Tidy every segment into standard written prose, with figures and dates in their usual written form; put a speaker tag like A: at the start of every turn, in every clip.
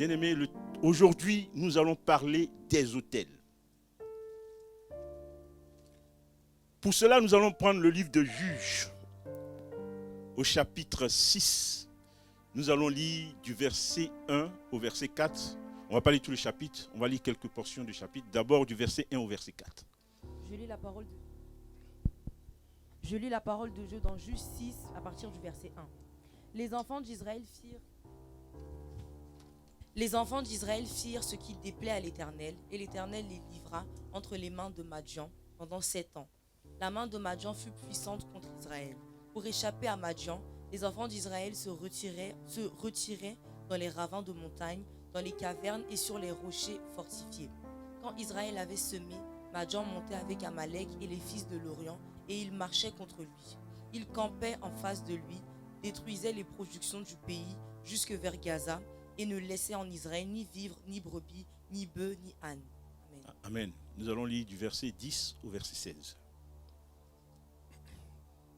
A: Bien-aimés, aujourd'hui, nous allons parler des autels. Pour cela, nous allons prendre le livre de Juges, au chapitre 6. Nous allons lire du verset 1 au verset 4. On ne va pas lire tout le chapitre, on va lire quelques portions du chapitre. D'abord du verset 1 au verset 4.
B: Je lis la parole de Dieu dans Juges 6 à partir du verset 1. Les enfants d'Israël firent ce qui déplaît à l'Éternel, et l'Éternel les livra entre les mains de Madian pendant 7 ans. La main de Madian fut puissante contre Israël. Pour échapper à Madian, les enfants d'Israël se retiraient dans les ravins de montagne, dans les cavernes et sur les rochers fortifiés. Quand Israël avait semé, Madian montait avec Amalek et les fils de l'Orient, et ils marchaient contre lui. Ils campaient en face de lui, détruisaient les productions du pays jusque vers Gaza, et ne laissaient en Israël ni vivre, ni brebis, ni bœufs, ni ânes. Amen.
A: Amen. Nous allons lire du verset 10 au verset 16.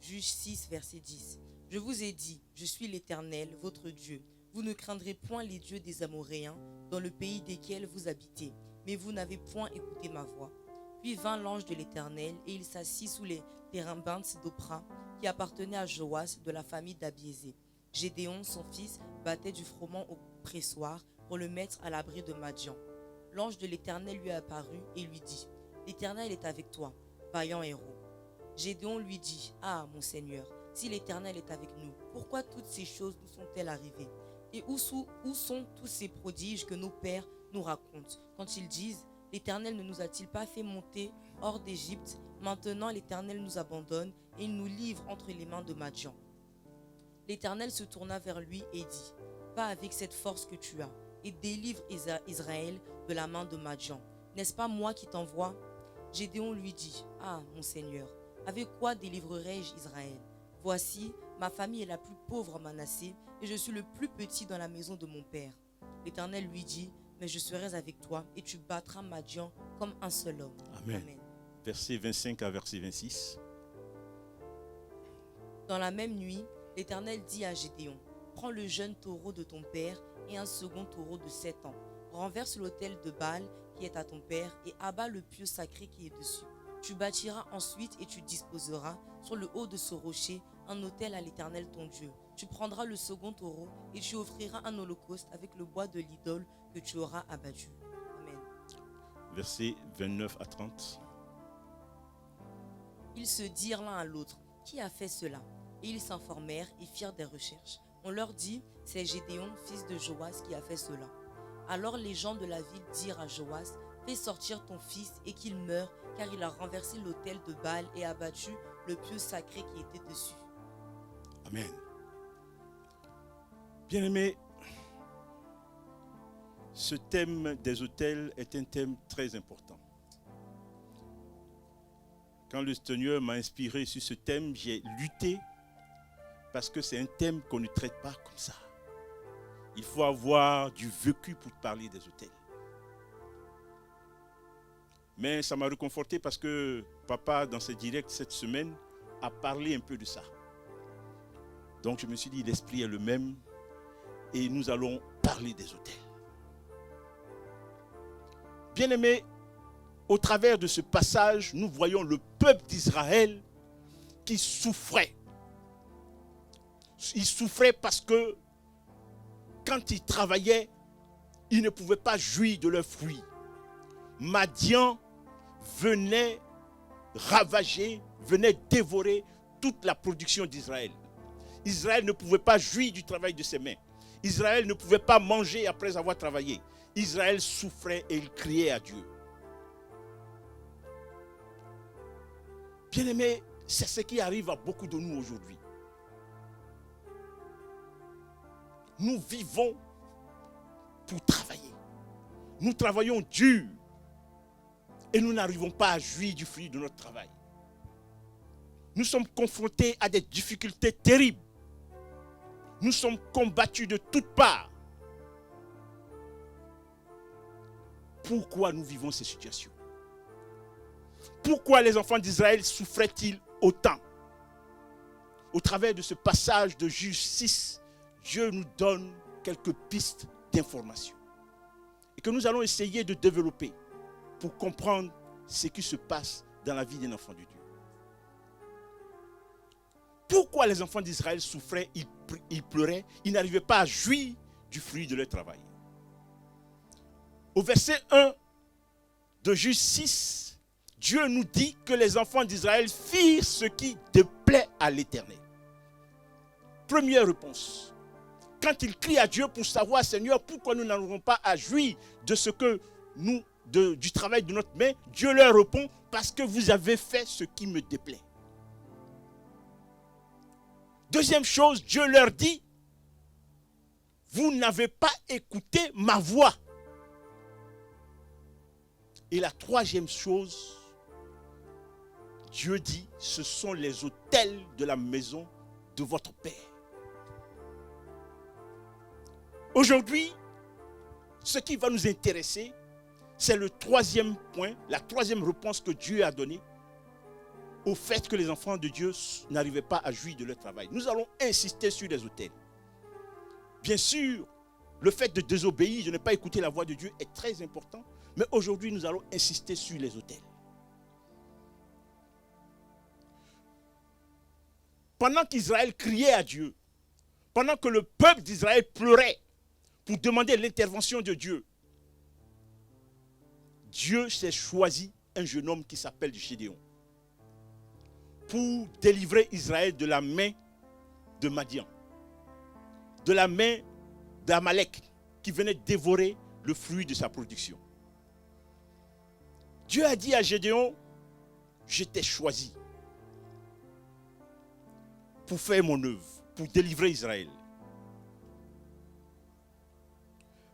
B: Juges 6, verset 10. Je vous ai dit, je suis l'Éternel, votre Dieu. Vous ne craindrez point les dieux des Amoréens, dans le pays desquels vous habitez, mais vous n'avez point écouté ma voix. Puis vint l'ange de l'Éternel, et il s'assit sous les térébinthes d'Opra, qui appartenaient à Joas de la famille d'Abiézé. Gédéon, son fils, battait du froment au pressoir pour le mettre à l'abri de Madian. L'ange de l'Éternel lui apparut et lui dit, l'Éternel est avec toi, vaillant héros. Gédéon lui dit, ah, mon Seigneur, si l'Éternel est avec nous, pourquoi toutes ces choses nous sont-elles arrivées? Et où sont tous ces prodiges que nos pères nous racontent, quand ils disent, l'Éternel ne nous a-t-il pas fait monter hors d'Égypte? Maintenant l'Éternel nous abandonne et il nous livre entre les mains de Madian. L'Éternel se tourna vers lui et dit, va avec cette force que tu as et délivre Israël de la main de Madian. N'est-ce pas moi qui t'envoie? Gédéon lui dit, ah, mon Seigneur, avec quoi délivrerai-je Israël? Voici, ma famille est la plus pauvre en Manassé, et je suis le plus petit dans la maison de mon père. L'Éternel lui dit, mais je serai avec toi, et tu battras Madian comme un seul homme.
A: Amen.
B: Amen.
A: Verset 25 à verset 26.
B: Dans la même nuit, l'Éternel dit à Gédéon, prends le jeune taureau de ton père et un second taureau de 7 ans. Renverse l'autel de Baal qui est à ton père et abat le pieu sacré qui est dessus. Tu bâtiras ensuite et tu disposeras sur le haut de ce rocher un autel à l'Éternel ton Dieu. Tu prendras le second taureau et tu offriras un holocauste avec le bois de l'idole que tu auras abattu. Amen.
A: Versets 29 à 30.
B: Ils se dirent l'un à l'autre, qui a fait cela? Et ils s'informèrent et firent des recherches. On leur dit, c'est Gédéon, fils de Joas, qui a fait cela. Alors les gens de la ville dirent à Joas, fais sortir ton fils et qu'il meure, car il a renversé l'autel de Baal et abattu le pieu sacré qui était dessus.
A: Amen. Bien-aimés, ce thème des autels est un thème très important. Quand le Seigneur m'a inspiré sur ce thème, j'ai lutté parce que c'est un thème qu'on ne traite pas comme ça. Il faut avoir du vécu pour parler des autels. Mais ça m'a réconforté parce que papa, dans ses directs cette semaine, a parlé un peu de ça. Donc je me suis dit, l'esprit est le même et nous allons parler des autels. Bien-aimés, au travers de ce passage, nous voyons le peuple d'Israël qui souffrait. Ils souffraient parce que quand ils travaillaient, ils ne pouvaient pas jouir de leurs fruits. Madian venait ravager, venait dévorer toute la production d'Israël. Israël ne pouvait pas jouir du travail de ses mains. Israël ne pouvait pas manger après avoir travaillé. Israël souffrait et il criait à Dieu. Bien-aimés, c'est ce qui arrive à beaucoup de nous aujourd'hui. Nous vivons pour travailler. Nous travaillons dur et nous n'arrivons pas à jouir du fruit de notre travail. Nous sommes confrontés à des difficultés terribles. Nous sommes combattus de toutes parts. Pourquoi nous vivons ces situations? Pourquoi les enfants d'Israël souffraient-ils autant? Au travers de ce passage de Juges 6, Dieu nous donne quelques pistes d'information. et que nous allons essayer de développer pour comprendre ce qui se passe dans la vie d'un enfant de Dieu. Pourquoi les enfants d'Israël souffraient, ils pleuraient, ils n'arrivaient pas à jouir du fruit de leur travail. Au verset 1 de Juge 6, Dieu nous dit que les enfants d'Israël firent ce qui déplaît à l'Éternel. Première réponse. Quand ils crient à Dieu pour savoir, Seigneur, pourquoi nous n'arrivons pas à jouir de ce que nous, du travail de notre main, Dieu leur répond, parce que vous avez fait ce qui me déplaît. Deuxième chose, Dieu leur dit, vous n'avez pas écouté ma voix. Et la troisième chose, Dieu dit, ce sont les autels de la maison de votre Père. Aujourd'hui, ce qui va nous intéresser, c'est le troisième point, la troisième réponse que Dieu a donnée au fait que les enfants de Dieu n'arrivaient pas à jouir de leur travail. Nous allons insister sur les autels. Bien sûr, le fait de désobéir, de ne pas écouter la voix de Dieu est très important, mais aujourd'hui, nous allons insister sur les autels. Pendant qu'Israël criait à Dieu, pendant que le peuple d'Israël pleurait pour demander l'intervention de Dieu, Dieu s'est choisi un jeune homme qui s'appelle Gédéon pour délivrer Israël de la main de Madian, de la main d'Amalek qui venait dévorer le fruit de sa production. Dieu a dit à Gédéon, je t'ai choisi pour faire mon œuvre, pour délivrer Israël.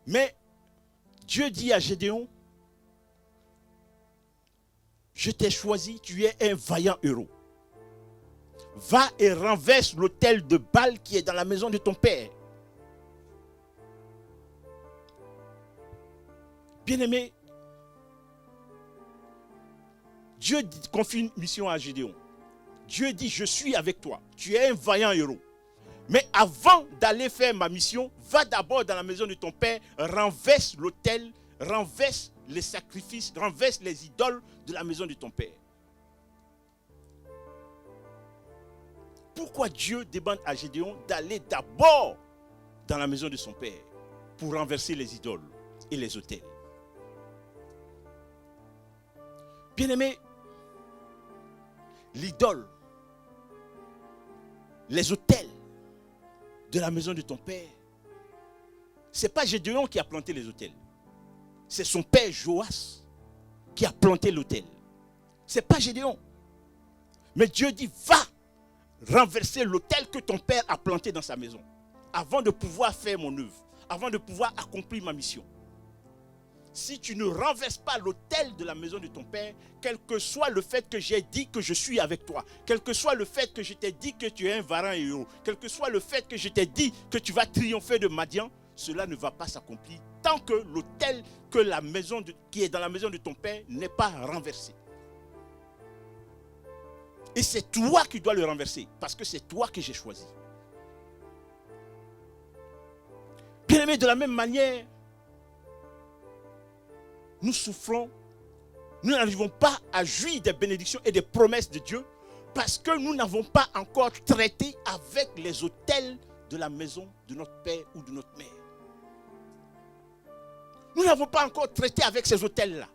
A: Mais Dieu dit à Gédéon, je t'ai choisi, tu es un vaillant héros. Va et renverse l'autel de Baal qui est dans la maison de ton père. Bien-aimé, Dieu confie une mission à Gédéon. Dieu dit, je suis avec toi. Tu es un vaillant héros. Mais avant d'aller faire ma mission, va d'abord dans la maison de ton père, renverse l'autel, renverse les sacrifices, renverse les idoles de la maison de ton père. Pourquoi Dieu demande à Gédéon d'aller d'abord dans la maison de son père pour renverser les idoles et les autels? Bien-aimé, l'idole, les autels de la maison de ton père, ce n'est pas Gédéon qui a planté les autels. C'est son père Joas qui a planté l'autel. Ce n'est pas Gédéon. Mais Dieu dit, va renverser l'autel que ton père a planté dans sa maison avant de pouvoir faire mon œuvre, avant de pouvoir accomplir ma mission. Si tu ne renverses pas l'autel de la maison de ton père, quel que soit le fait que j'ai dit que je suis avec toi, quel que soit le fait que je t'ai dit que tu es un vaillant héros, quel que soit le fait que je t'ai dit que tu vas triompher de Madian, cela ne va pas s'accomplir tant que l'autel qui est dans la maison de ton père n'est pas renversé. Et c'est toi qui dois le renverser, parce que c'est toi que j'ai choisi. Bien aimé, de la même manière, nous souffrons, nous n'arrivons pas à jouir des bénédictions et des promesses de Dieu parce que nous n'avons pas encore traité avec les autels de la maison de notre père ou de notre mère. Nous n'avons pas encore traité avec ces autels-là.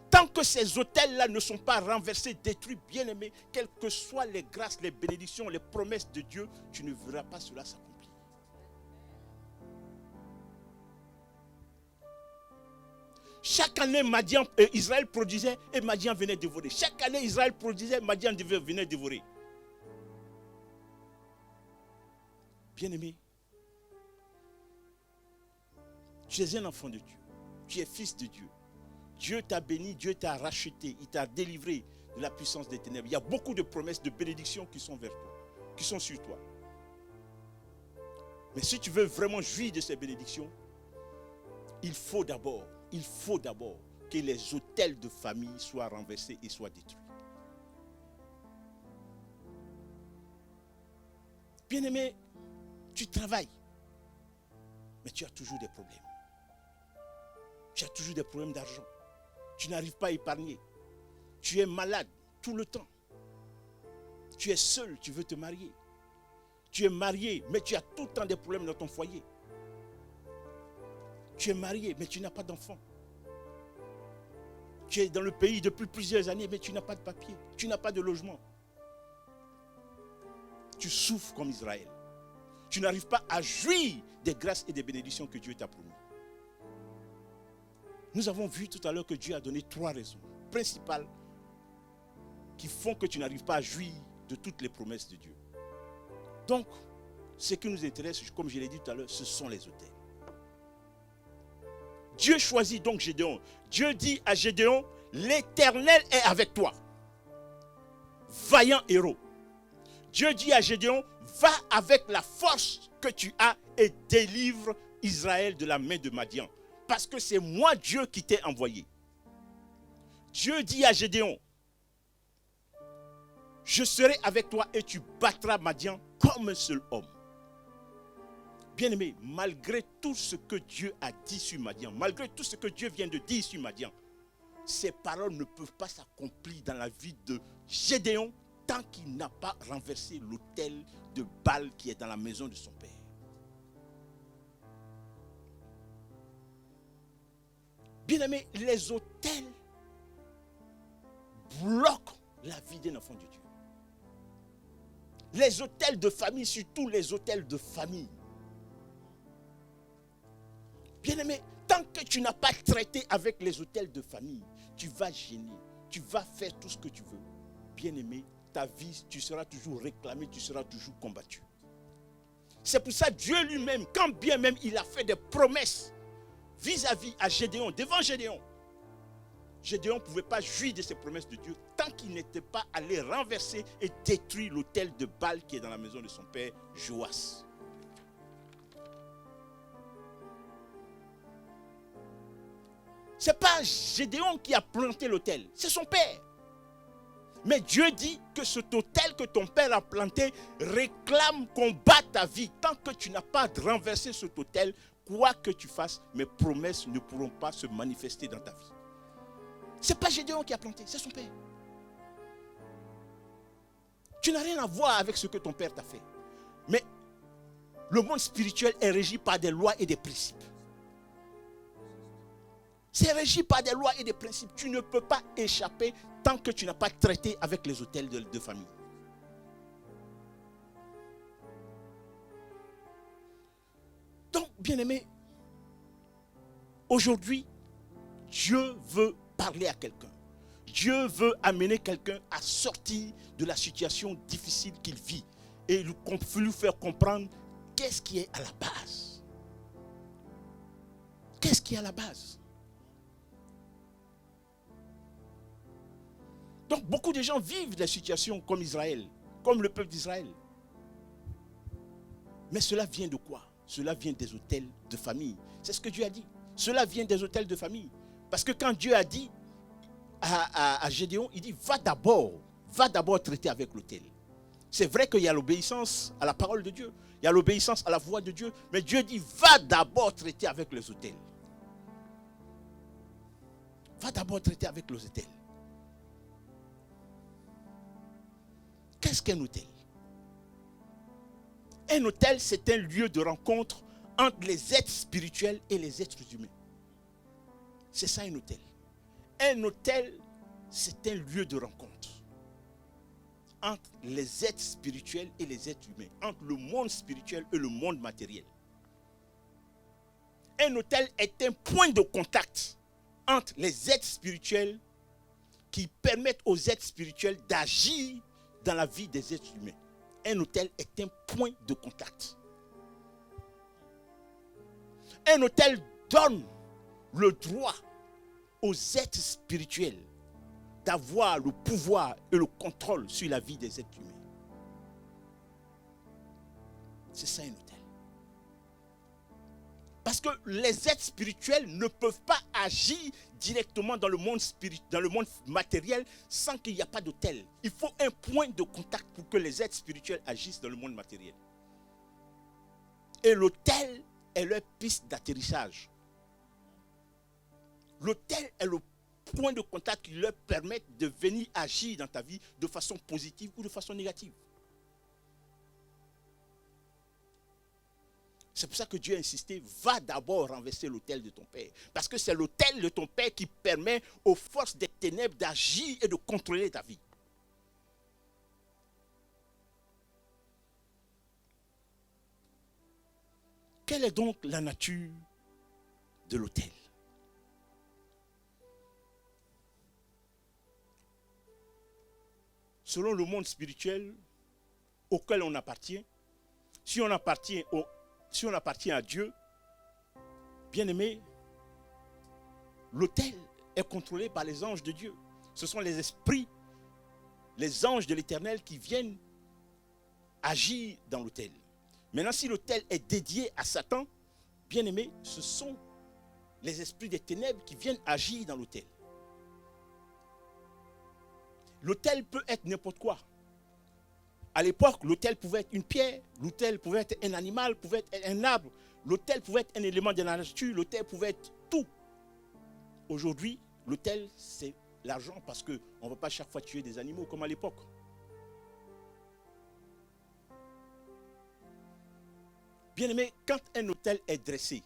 A: Tant que ces autels-là ne sont pas renversés, détruits, bien-aimés, quelles que soient les grâces, les bénédictions, les promesses de Dieu, tu ne verras pas cela s'accomplir. Chaque année, Israël produisait et Madian venait dévorer. Chaque année, Israël produisait, Madian venait dévorer. Bien-aimé, tu es un enfant de Dieu. Tu es fils de Dieu. Dieu t'a béni, Dieu t'a racheté, il t'a délivré de la puissance des ténèbres. Il y a beaucoup de promesses de bénédiction qui sont vers toi, qui sont sur toi. Mais si tu veux vraiment jouir de ces bénédictions, il faut d'abord que les autels de famille soient renversés et soient détruits. Bien-aimé, tu travailles, mais tu as toujours des problèmes. Tu as toujours des problèmes d'argent. Tu n'arrives pas à épargner. Tu es malade tout le temps. Tu es seul, tu veux te marier. Tu es marié, mais tu as tout le temps des problèmes dans ton foyer. Tu es marié, mais tu n'as pas d'enfant. Tu es dans le pays depuis plusieurs années, mais tu n'as pas de papier. Tu n'as pas de logement. Tu souffres comme Israël. Tu n'arrives pas à jouir des grâces et des bénédictions que Dieu t'a promis. Nous avons vu tout à l'heure que Dieu a donné 3 raisons principales qui font que tu n'arrives pas à jouir de toutes les promesses de Dieu. Donc, ce qui nous intéresse, comme je l'ai dit tout à l'heure, ce sont les autels. Dieu choisit donc Gédéon. Dieu dit à Gédéon, l'Éternel est avec toi. Vaillant héros. Dieu dit à Gédéon, va avec la force que tu as et délivre Israël de la main de Madian. Parce que c'est moi Dieu qui t'ai envoyé. Dieu dit à Gédéon, je serai avec toi et tu battras Madian comme un seul homme. Bien-aimé, malgré tout ce que Dieu a dit sur Madian, malgré tout ce que Dieu vient de dire sur Madian, ces paroles ne peuvent pas s'accomplir dans la vie de Gédéon tant qu'il n'a pas renversé l'autel de Baal qui est dans la maison de son père. Bien-aimé, les autels bloquent la vie d'un enfant de Dieu. Les autels de famille, surtout les autels de famille. Bien-aimé, tant que tu n'as pas traité avec les autels de famille, tu vas gêner, tu vas faire tout ce que tu veux. Bien-aimé, ta vie, tu seras toujours réclamé, tu seras toujours combattu. C'est pour ça que Dieu lui-même, quand bien même il a fait des promesses vis-à-vis à Gédéon, devant Gédéon, Gédéon ne pouvait pas jouir de ces promesses de Dieu tant qu'il n'était pas allé renverser et détruire l'autel de Baal qui est dans la maison de son père Joas. Ce n'est pas Gédéon qui a planté l'autel, c'est son père. Mais Dieu dit que cet autel que ton père a planté réclame qu'on batte ta vie. Tant que tu n'as pas renversé cet autel, quoi que tu fasses, mes promesses ne pourront pas se manifester dans ta vie. Ce n'est pas Gédéon qui a planté, c'est son père. Tu n'as rien à voir avec ce que ton père t'a fait. Mais le monde spirituel est régi par des lois et des principes. C'est régi par des lois et des principes. Tu ne peux pas échapper tant que tu n'as pas traité avec les autels de famille. Donc, bien-aimé, aujourd'hui, Dieu veut parler à quelqu'un. Dieu veut amener quelqu'un à sortir de la situation difficile qu'il vit et lui faire comprendre qu'est-ce qui est à la base. Qu'est-ce qui est à la base? Donc beaucoup de gens vivent des situations comme Israël, comme le peuple d'Israël. Mais cela vient de quoi? Cela vient des autels de famille. C'est ce que Dieu a dit. Cela vient des autels de famille. Parce que quand Dieu a dit à Gédéon, il dit va d'abord traiter avec l'autel. C'est vrai qu'il y a l'obéissance à la parole de Dieu, il y a l'obéissance à la voix de Dieu, mais Dieu dit va d'abord traiter avec les autels. Va d'abord traiter avec les autels. Qu'est-ce qu'un autel? Un autel, c'est un lieu de rencontre entre les êtres spirituels et les êtres humains. C'est ça un autel. Un autel, c'est un lieu de rencontre entre les êtres spirituels et les êtres humains, entre le monde spirituel et le monde matériel. Un autel est un point de contact entre les êtres spirituels qui permettent aux êtres spirituels d'agir dans la vie des êtres humains. Un autel est un point de contact. Un autel donne le droit aux êtres spirituels d'avoir le pouvoir et le contrôle sur la vie des êtres humains. C'est ça un autel. Parce que les êtres spirituels ne peuvent pas agir directement dans le monde matériel sans qu'il n'y ait pas d'autel. Il faut un point de contact pour que les êtres spirituels agissent dans le monde matériel. Et l'autel est leur piste d'atterrissage. L'autel est le point de contact qui leur permet de venir agir dans ta vie de façon positive ou de façon négative. C'est pour ça que Dieu a insisté, va d'abord renverser l'autel de ton père. Parce que c'est l'autel de ton père qui permet aux forces des ténèbres d'agir et de contrôler ta vie. Quelle est donc la nature de l'autel? Selon le monde spirituel auquel on appartient, si on appartient à Dieu, bien aimé, l'autel est contrôlé par les anges de Dieu. Ce sont les esprits, les anges de l'Éternel qui viennent agir dans l'autel. Maintenant, si l'autel est dédié à Satan, bien aimé, ce sont les esprits des ténèbres qui viennent agir dans l'autel. L'autel peut être n'importe quoi. À l'époque, l'autel pouvait être une pierre, l'autel pouvait être un animal, pouvait être un arbre, l'autel pouvait être un élément de la nature, l'autel pouvait être tout. Aujourd'hui, l'autel, c'est l'argent parce qu'on ne va pas chaque fois tuer des animaux comme à l'époque. Bien aimé, quand un autel est dressé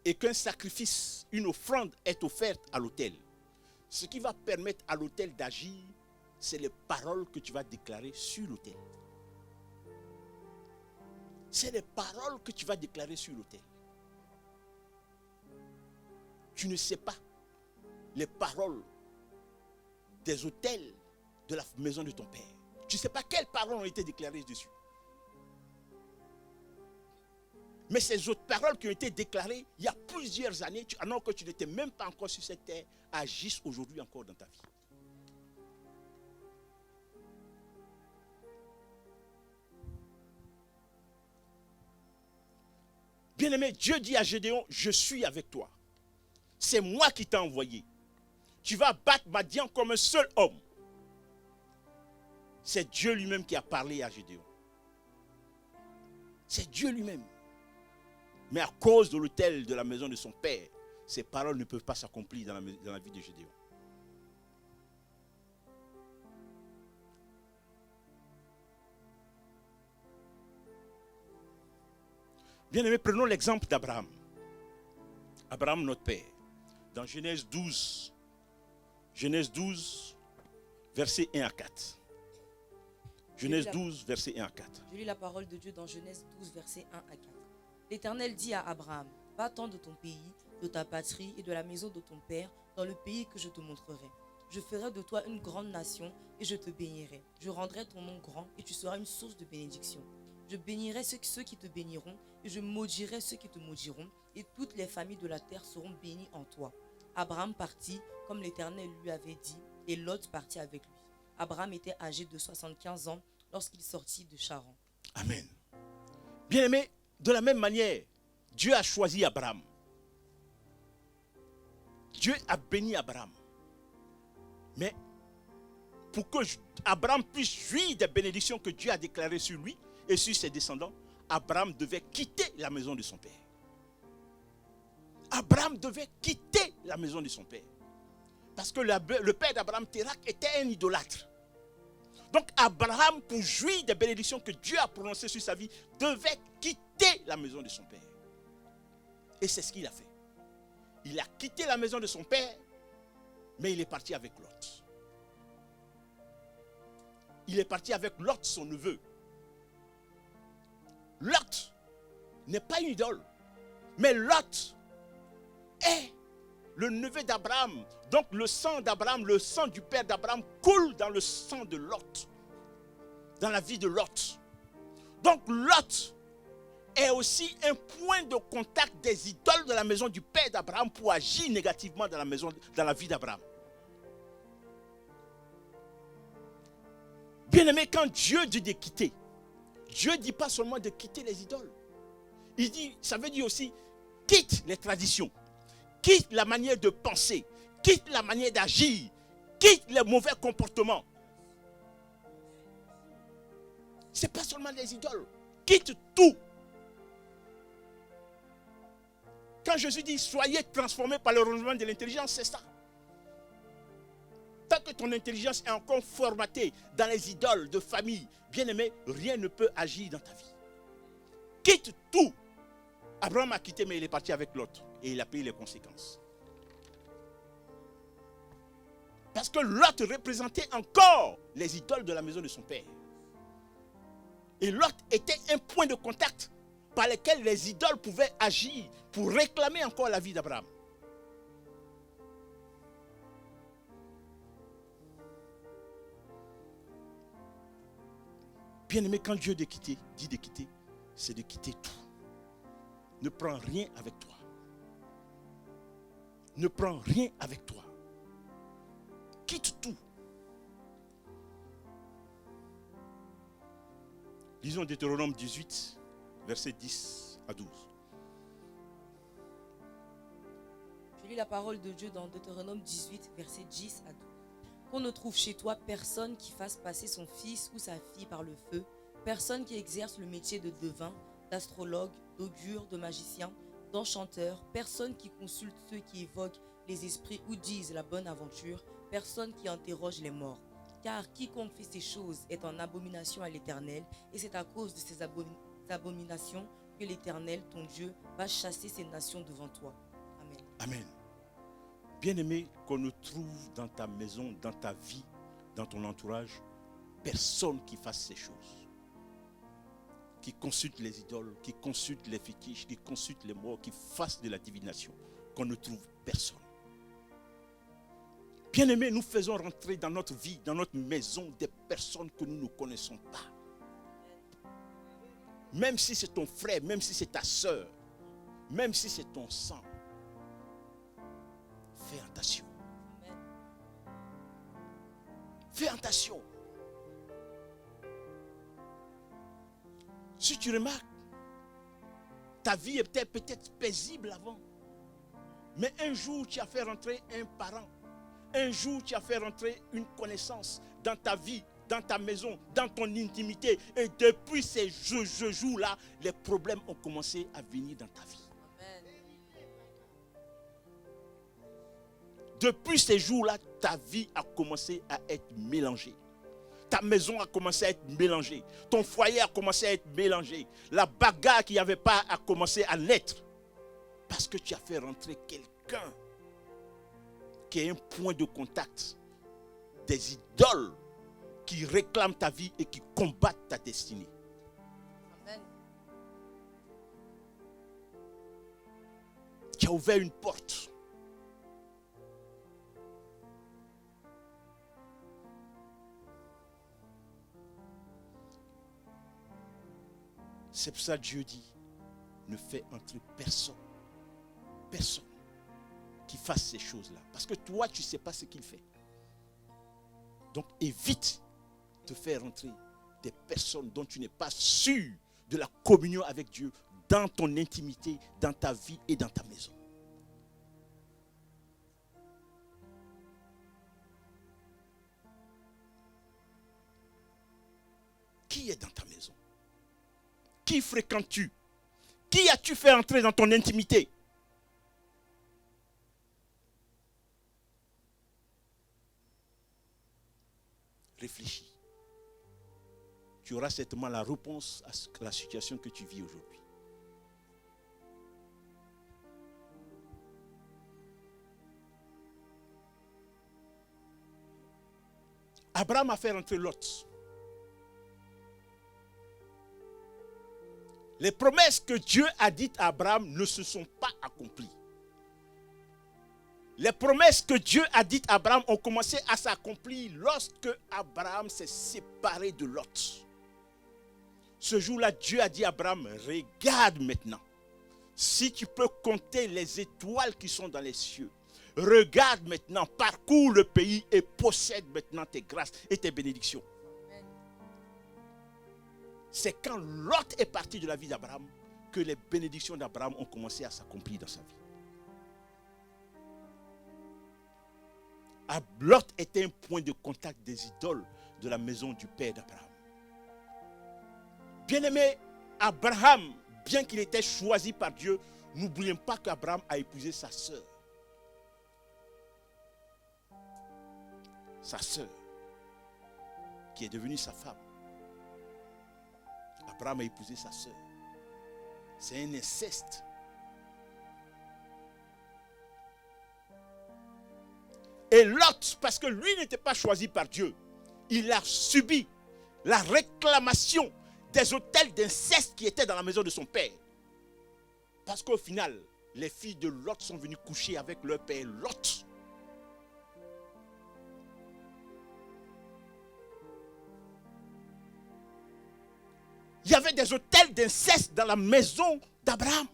A: et qu'un sacrifice, une offrande est offerte à l'autel, ce qui va permettre à l'autel d'agir, c'est les paroles que tu vas déclarer sur l'autel. C'est les paroles que tu vas déclarer sur l'autel. Tu ne sais pas les paroles des autels de la maison de ton père. Tu ne sais pas quelles paroles ont été déclarées dessus. Mais ces autres paroles qui ont été déclarées il y a plusieurs années, alors que tu n'étais même pas encore sur cette terre, agissent aujourd'hui encore dans ta vie. Bien-aimé, Dieu dit à Gédéon, je suis avec toi. C'est moi qui t'ai envoyé. Tu vas battre Madian comme un seul homme. C'est Dieu lui-même qui a parlé à Gédéon. C'est Dieu lui-même. Mais à cause de l'autel de la maison de son père, ces paroles ne peuvent pas s'accomplir dans la vie de Gédéon. Bien aimé, prenons l'exemple d'Abraham. Abraham, notre père. Dans Genèse 12, versets 1 à 4. Genèse 12, versets 1 à 4.
B: Je lis la parole de Dieu dans Genèse 12, versets 1 à 4. L'Éternel dit à Abraham, va-t'en de ton pays, de ta patrie et de la maison de ton père, dans le pays que je te montrerai. Je ferai de toi une grande nation et je te bénirai. Je rendrai ton nom grand et tu seras une source de bénédiction. Je bénirai ceux qui te béniront et je maudirai ceux qui te maudiront et toutes les familles de la terre seront bénies en toi. Abraham partit comme l'Éternel lui avait dit et Lot partit avec lui. Abraham était âgé de 75 ans lorsqu'il sortit de Charan.
A: Amen. Bien-aimé, de la même manière, Dieu a choisi Abraham. Dieu a béni Abraham. Mais pour que Abraham puisse jouir des bénédictions que Dieu a déclarées sur lui et sur ses descendants, Abraham devait quitter la maison de son père. Abraham devait quitter la maison de son père. Parce que le père d'Abraham, Térak, était un idolâtre. Donc Abraham, pour jouir des bénédictions que Dieu a prononcées sur sa vie, devait quitter la maison de son père. Et c'est ce qu'il a fait. Il a quitté la maison de son père, mais il est parti avec Lot. Il est parti avec Lot, son neveu. Lot n'est pas une idole, mais Lot est le neveu d'Abraham. Donc le sang d'Abraham, le sang du père d'Abraham coule dans le sang de Lot, dans la vie de Lot. Donc Lot est aussi un point de contact des idoles de la maison du père d'Abraham pour agir négativement dans la vie d'Abraham. Bien-aimé, quand Dieu dit de quitter, Dieu ne dit pas seulement de quitter les idoles. Il dit, ça veut dire aussi, quitte les traditions, quitte la manière de penser, quitte la manière d'agir, quitte les mauvais comportements. Ce n'est pas seulement les idoles, quitte tout. Quand Jésus dit soyez transformés par le renouvellement de l'intelligence, c'est ça. Tant que ton intelligence est encore formatée dans les idoles de famille, bien-aimé, rien ne peut agir dans ta vie. Quitte tout. Abraham a quitté, mais il est parti avec l'autre. Et il a payé les conséquences. Parce que Lot représentait encore les idoles de la maison de son père. Et Lot était un point de contact par lequel les idoles pouvaient agir pour réclamer encore la vie d'Abraham. Bien-aimé, quand Dieu dit de quitter, c'est de quitter tout. Ne prends rien avec toi. Ne prends rien avec toi. Quitte tout. Lisons Deutéronome 18, versets 10 à 12.
B: Je lis la parole de Dieu dans Deutéronome 18, versets 10 à 12. Qu'on ne trouve chez toi personne qui fasse passer son fils ou sa fille par le feu, personne qui exerce le métier de devin, d'astrologue, d'augure, de magicien, d'enchanteur, personne qui consulte ceux qui évoquent les esprits ou disent la bonne aventure, personne qui interroge les morts. Car quiconque fait ces choses est en abomination à l'Éternel, et c'est à cause de ces abominations que l'Éternel, ton Dieu, va chasser ces nations devant toi. Amen.
A: Amen. Bien-aimé, qu'on ne trouve dans ta maison, dans ta vie, dans ton entourage, personne qui fasse ces choses. Qui consulte les idoles, qui consulte les fétiches, qui consulte les morts, qui fasse de la divination. Qu'on ne trouve personne. Bien-aimés, nous faisons rentrer dans notre vie, dans notre maison, des personnes que nous ne connaissons pas. Même si c'est ton frère, même si c'est ta soeur, même si c'est ton sang. Fais attention. Fais attention. Si tu remarques, ta vie était peut-être paisible avant. Mais un jour, tu as fait rentrer un parent. Un jour, tu as fait rentrer une connaissance dans ta vie, dans ta maison, dans ton intimité. Et depuis ces jours-là, les problèmes ont commencé à venir dans ta vie.
B: Amen.
A: Depuis ces jours-là, ta vie a commencé à être mélangée. Ta maison a commencé à être mélangée. Ton foyer a commencé à être mélangé. La bagarre qu'il n'y avait pas a commencé à naître. Parce que tu as fait rentrer quelqu'un qui est un point de contact des idoles qui réclament ta vie et qui combattent ta destinée.
B: Amen.
A: Tu as ouvert une porte. C'est pour ça que Dieu dit, ne fais entrer personne. Personne qui fasse ces choses-là. Parce que toi, tu ne sais pas ce qu'il fait. Donc évite de faire entrer des personnes dont tu n'es pas sûr de la communion avec Dieu dans ton intimité, dans ta vie et dans ta maison. Qui est dans ta maison? Qui fréquentes-tu? Qui as-tu fait entrer dans ton intimité? Réfléchis. Tu auras certainement la réponse à la situation que tu vis aujourd'hui. Abraham a fait rentrer Lot. Les promesses que Dieu a dites à Abraham ne se sont pas accomplies. Les promesses que Dieu a dites à Abraham ont commencé à s'accomplir lorsque Abraham s'est séparé de Lot. Ce jour-là, Dieu a dit à Abraham, regarde maintenant. Si tu peux compter les étoiles qui sont dans les cieux, regarde maintenant, parcours le pays et possède maintenant tes grâces et tes bénédictions. C'est quand Lot est parti de la vie d'Abraham que les bénédictions d'Abraham ont commencé à s'accomplir dans sa vie. Lot était un point de contact des idoles de la maison du père d'Abraham. Bien-aimé, Abraham, bien qu'il était choisi par Dieu, N'oublions pas qu'Abraham a épousé sa sœur. Sa sœur, qui est devenue sa femme. Abraham a épousé sa sœur. C'est un inceste. Et Lot, parce que lui n'était pas choisi par Dieu, il a subi la réclamation des autels d'inceste qui étaient dans la maison de son père. Parce qu'au final, les filles de Lot sont venues coucher avec leur père Lot. Il y avait des autels d'inceste dans la maison d'Abraham.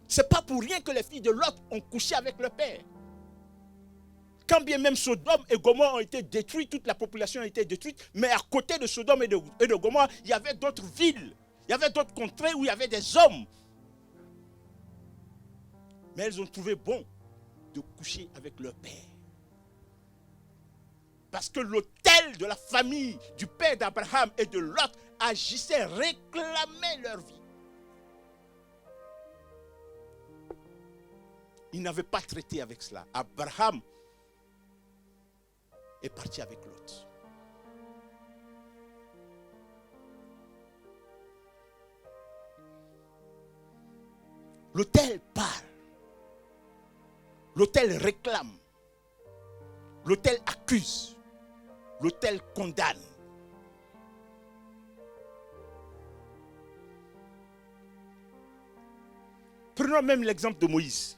A: C'est pas pour rien que les filles de Lot ont couché avec leur père. Quand bien même Sodome et Gomorrhe ont été détruits, toute la population a été détruite, mais à côté de Sodome et de Gomorrhe, il y avait d'autres villes, il y avait d'autres contrées où il y avait des hommes. Mais elles ont trouvé bon de coucher avec leur père. Parce que l'autel de la famille du père d'Abraham et de Lot agissait, réclamait leur vie. Il n'avait pas traité avec cela. Abraham est parti avec Lot. L'autel parle. L'autel réclame. L'autel accuse. L'autel condamne. Prenons même l'exemple de Moïse.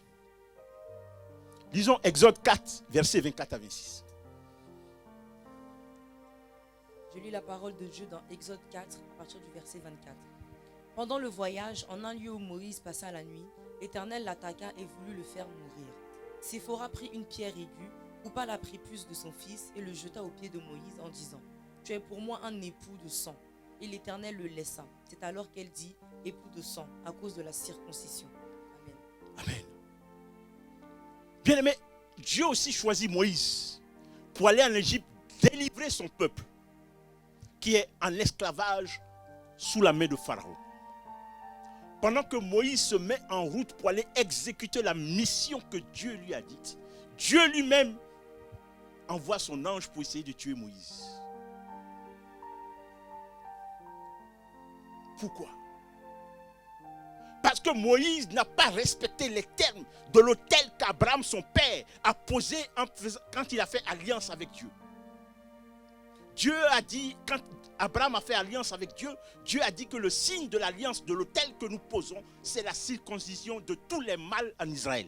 A: Lisons Exode 4, versets 24 à 26.
B: Je lis la parole de Dieu dans Exode 4, à partir du verset 24. Pendant le voyage, en un lieu où Moïse passa la nuit, l'Éternel l'attaqua et voulut le faire mourir. Séphora prit une pierre aiguë, coupa la prépuce de son fils et le jeta aux pieds de Moïse en disant : Tu es pour moi un époux de sang. Et l'Éternel le laissa. C'est alors qu'elle dit : Époux de sang, à cause de la circoncision. Amen.
A: Amen. Bien-aimé, Dieu aussi choisit Moïse pour aller en Égypte délivrer son peuple qui est en esclavage sous la main de Pharaon. Pendant que Moïse se met en route pour aller exécuter la mission que Dieu lui a dite, Dieu lui-même envoie son ange pour essayer de tuer Moïse. Pourquoi ? Parce que Moïse n'a pas respecté les termes de l'autel qu'Abraham, son père, a posé quand il a fait alliance avec Dieu. Dieu a dit, quand Abraham a fait alliance avec Dieu, Dieu a dit que le signe de l'alliance de l'autel que nous posons, c'est la circoncision de tous les mâles en Israël.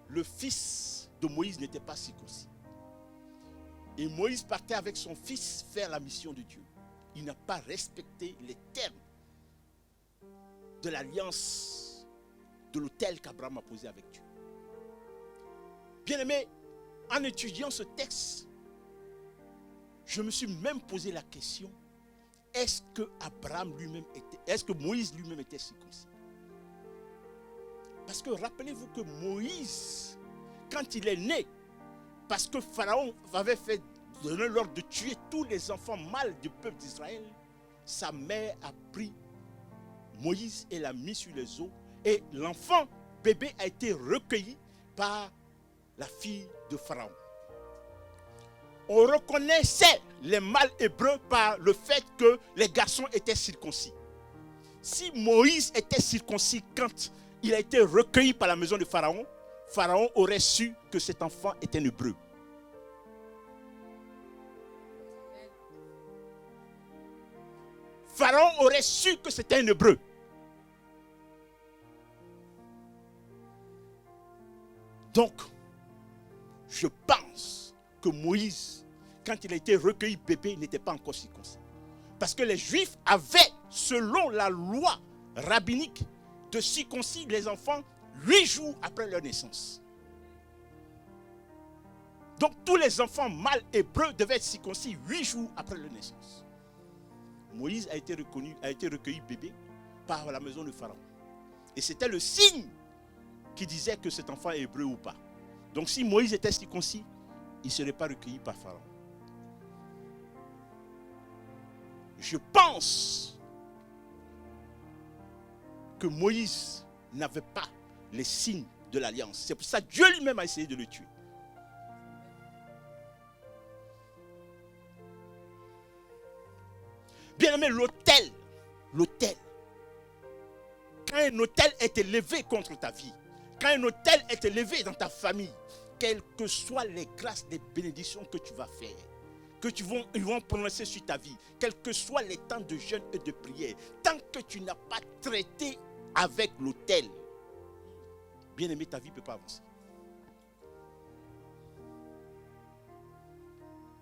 A: Le fils de Moïse n'était pas circoncis. Et Moïse partait avec son fils faire la mission de Dieu. Il n'a pas respecté les termes de l'alliance de l'autel qu'Abraham a posé avec Dieu. Bien-aimé, en étudiant ce texte, je me suis même posé la question, est-ce que Moïse lui-même était circoncis? Parce que rappelez-vous que Moïse, quand il est né, parce que Pharaon avait fait donner l'ordre de tuer tous les enfants mâles du peuple d'Israël, sa mère a pris Moïse et l'a mis sur les os, et l'enfant bébé a été recueilli par la fille de Pharaon. On reconnaissait les mâles hébreux par le fait que les garçons étaient circoncis. Si Moïse était circoncis quand il a été recueilli par la maison de Pharaon, Pharaon aurait su que cet enfant était un hébreu. Pharaon aurait su que c'était un hébreu. Donc, je pense que Moïse, quand il a été recueilli bébé, n'était pas encore circoncis. Parce que les Juifs avaient, selon la loi rabbinique, de circoncire les enfants 8 jours après leur naissance. Donc, tous les enfants mâles hébreux devaient être circoncis 8 jours après leur naissance. Moïse a été recueilli bébé par la maison de Pharaon. Et c'était le signe qui disait que cet enfant est hébreu ou pas. Donc si Moïse était circoncis, il ne serait pas recueilli par Pharaon. je pense que Moïse n'avait pas les signes de l'alliance. C'est pour ça que Dieu lui-même a essayé de le tuer. Bien aimé, l'autel. Quand un autel est élevé contre ta vie, quand un autel est élevé dans ta famille, quelles que soient les grâces, les bénédictions que tu vas faire, ils vont prononcer sur ta vie, quels que soient les temps de jeûne et de prière, tant que tu n'as pas traité avec l'autel, bien aimé, ta vie ne peut pas avancer.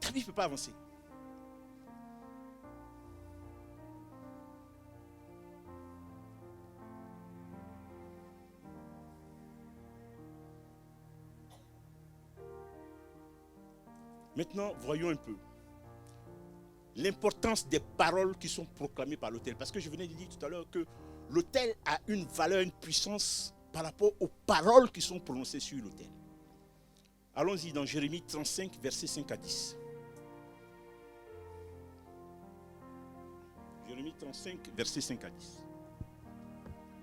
A: Ta vie ne peut pas avancer. Maintenant, voyons un peu l'importance des paroles qui sont proclamées par l'autel. Parce que je venais de dire tout à l'heure que l'autel a une valeur, une puissance par rapport aux paroles qui sont prononcées sur l'autel. Allons-y dans Jérémie 35, versets 5 à 10. Jérémie 35, versets 5 à 10.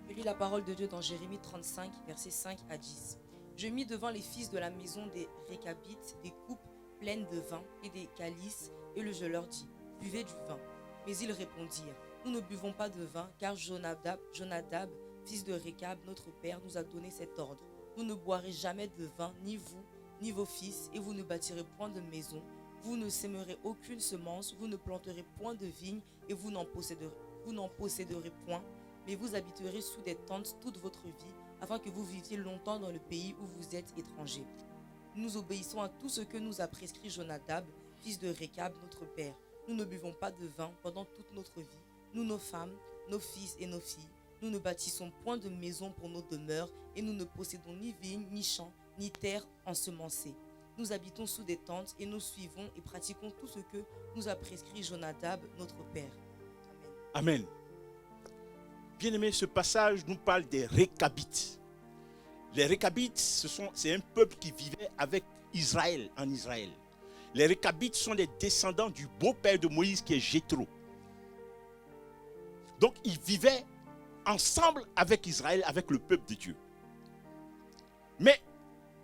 B: Je lis la parole de Dieu dans Jérémie 35, versets 5 à 10. Je mis devant les fils de la maison des Récabites des coupes pleines de vin et des calices, et je leur dis, buvez du vin. Mais ils répondirent, nous ne buvons pas de vin, car Jonadab, fils de Récab, notre père, nous a donné cet ordre. Vous ne boirez jamais de vin, ni vous, ni vos fils, et vous ne bâtirez point de maison, vous ne sèmerez aucune semence, vous ne planterez point de vigne, et vous n'en posséderez point, mais vous habiterez sous des tentes toute votre vie, afin que vous viviez longtemps dans le pays où vous êtes étrangers. Nous obéissons à tout ce que nous a prescrit Jonadab, fils de Récab, notre père. Nous ne buvons pas de vin pendant toute notre vie. Nous, nos femmes, nos fils et nos filles. Nous ne bâtissons point de maison pour nos demeures et nous ne possédons ni vignes, ni champs, ni terre ensemencée. Nous habitons sous des tentes et nous suivons et pratiquons tout ce que nous a prescrit Jonadab, notre père.
A: Amen. Bien-aimé, ce passage nous parle des Récabites. Les Récabites, c'est un peuple qui vivait avec Israël en Israël. Les Récabites sont les descendants du beau-père de Moïse qui est Jéthro. Donc ils vivaient ensemble avec Israël, avec le peuple de Dieu. Mais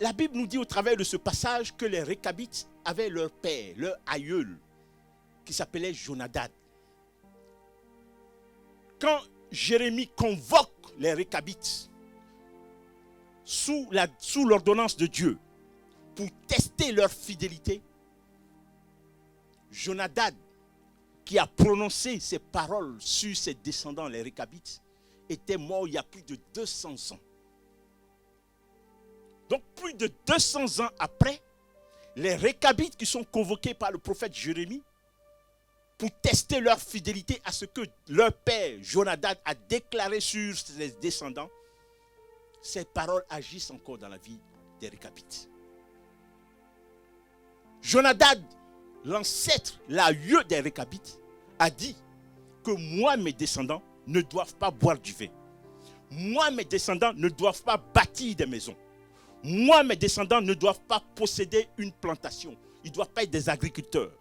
A: la Bible nous dit au travers de ce passage que les Récabites avaient leur père, leur aïeul, qui s'appelait Jonadab. Quand Jérémie convoque les Récabites sous l'ordonnance de Dieu pour tester leur fidélité, Jonadab, qui a prononcé ces paroles sur ses descendants, les Récabites, était mort il y a plus de 200 ans. Donc plus de 200 ans après, les Récabites qui sont convoqués par le prophète Jérémie pour tester leur fidélité à ce que leur père Jonadab a déclaré sur ses descendants, ces paroles agissent encore dans la vie des Récabites. Jonadab, l'ancêtre, l'aïeux des Récabites, a dit que moi, mes descendants, ne doivent pas boire du vin. Moi, mes descendants, ne doivent pas bâtir des maisons. Moi, mes descendants, ne doivent pas posséder une plantation. Ils ne doivent pas être des agriculteurs.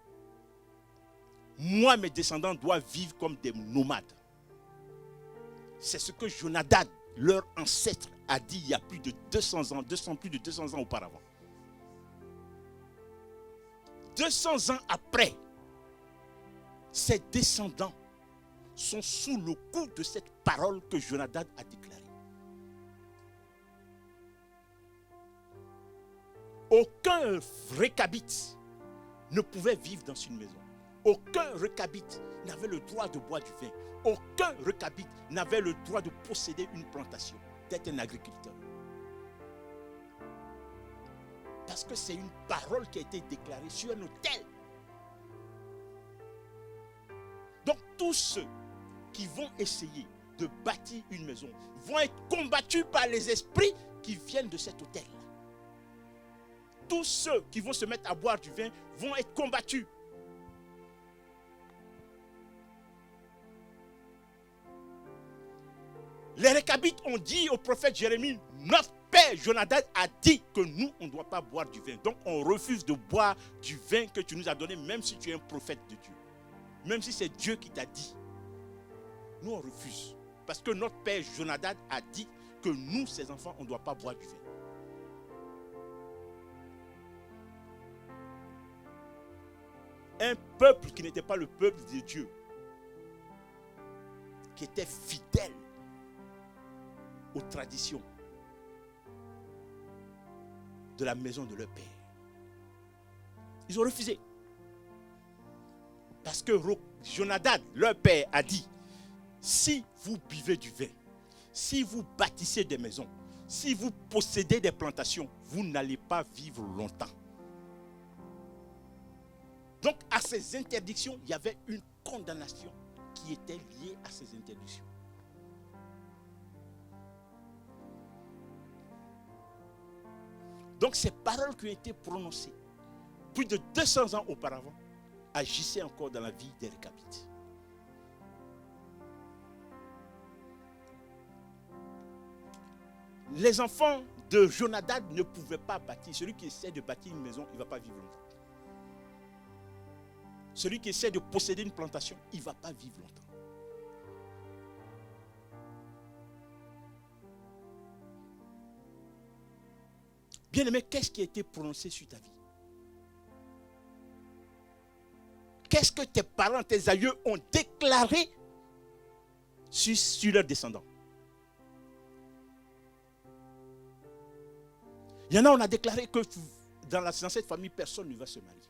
A: Moi, mes descendants, doivent vivre comme des nomades. C'est ce que Jonadab, leur ancêtre, a dit il y a plus de 200 ans, plus de 200 ans auparavant. 200 ans après, ses descendants sont sous le coup de cette parole que Jonadab a déclarée. Aucun Récabite ne pouvait vivre dans une maison. Aucun Récabite n'avait le droit de boire du vin. Aucun Récabite n'avait le droit de posséder une plantation, d'être un agriculteur. Parce que c'est une parole qui a été déclarée sur un autel. Donc tous ceux qui vont essayer de bâtir une maison vont être combattus par les esprits qui viennent de cet autel. Tous ceux qui vont se mettre à boire du vin vont être combattus. Les Récabites ont dit au prophète Jérémie, notre père Jonadab a dit que nous, on ne doit pas boire du vin. Donc on refuse de boire du vin que tu nous as donné, même si tu es un prophète de Dieu. même si c'est Dieu qui t'a dit, nous on refuse. Parce que notre père Jonadab a dit que nous, ses enfants, on ne doit pas boire du vin. Un peuple qui n'était pas le peuple de Dieu, qui était fidèle aux traditions de la maison de leur père. Ils ont refusé. Parce que Jonadab, leur père, a dit, si vous buvez du vin, si vous bâtissez des maisons, si vous possédez des plantations, vous n'allez pas vivre longtemps. Donc à ces interdictions, il y avait une condamnation qui était liée à ces interdictions. Donc ces paroles qui ont été prononcées plus de 200 ans auparavant agissaient encore dans la vie des Récabites. Les enfants de Jonadab ne pouvaient pas bâtir. Celui qui essaie de bâtir une maison, il ne va pas vivre longtemps. Celui qui essaie de posséder une plantation, il ne va pas vivre longtemps. Bien-aimé, qu'est-ce qui a été prononcé sur ta vie? Qu'est-ce que tes parents, tes aïeux ont déclaré sur leurs descendants? Il y en a, on a déclaré que dans cette famille, personne ne va se marier.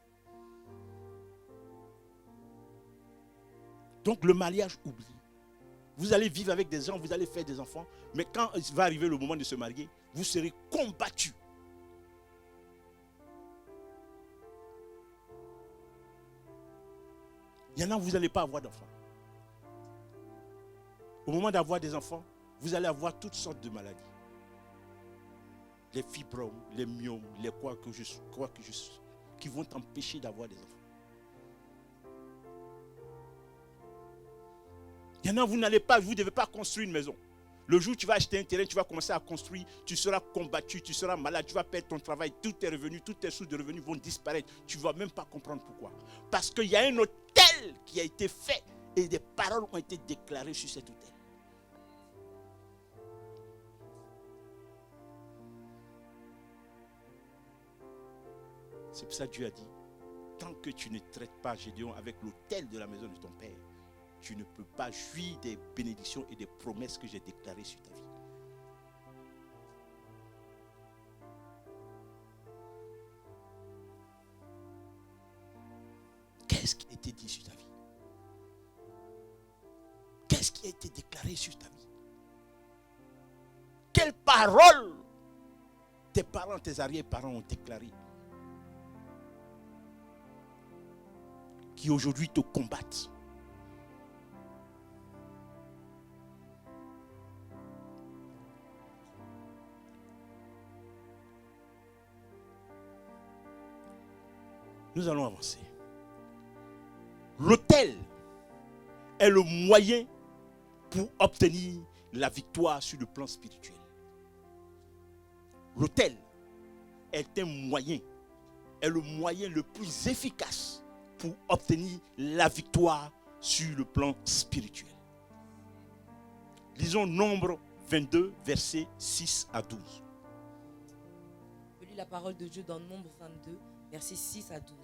A: Donc le mariage oublié. Vous allez vivre avec des gens, vous allez faire des enfants, mais quand il va arriver le moment de se marier, vous serez combattus. Il y en a, vous n'allez pas avoir d'enfants. Au moment d'avoir des enfants, vous allez avoir toutes sortes de maladies. Les fibromes, les myomes, les qui vont t'empêcher d'avoir des enfants. Il y en a, vous ne devez pas construire une maison. Le jour où tu vas acheter un terrain, tu vas commencer à construire, tu seras combattu, tu seras malade, tu vas perdre ton travail, tous tes revenus, toutes tes sources de revenus vont disparaître. Tu ne vas même pas comprendre pourquoi. Parce qu'il y a un autel qui a été fait et des paroles ont été déclarées sur cet autel. C'est pour ça que Dieu a dit, tant que tu ne traites pas Gédéon avec l'autel de la maison de ton père, tu ne peux pas jouir des bénédictions et des promesses que j'ai déclarées sur ta vie. Qu'est-ce qui a été dit sur ta vie? Qu'est-ce qui a été déclaré sur ta vie? Quelles paroles tes parents, tes arrière-parents ont déclarées qui aujourd'hui te combattent? Nous allons avancer. L'autel est le moyen pour obtenir la victoire sur le plan spirituel. L'autel est un moyen, est le moyen le plus efficace pour obtenir la victoire sur le plan spirituel. Lisons Nombre 22, versets 6 à 12.
B: Je lis la parole de Dieu dans Nombre 22, versets 6 à 12.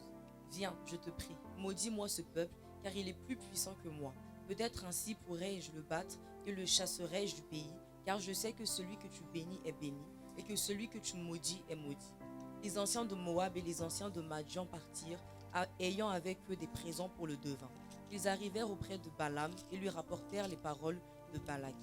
B: Viens, je te prie, maudis-moi ce peuple, car il est plus puissant que moi. Peut-être ainsi pourrais-je le battre et le chasserai-je du pays, car je sais que celui que tu bénis est béni, et que celui que tu maudis est maudit. Les anciens de Moab et les anciens de Madian partirent, ayant avec eux des présents pour le devin. Ils arrivèrent auprès de Balaam et lui rapportèrent les paroles de Balak.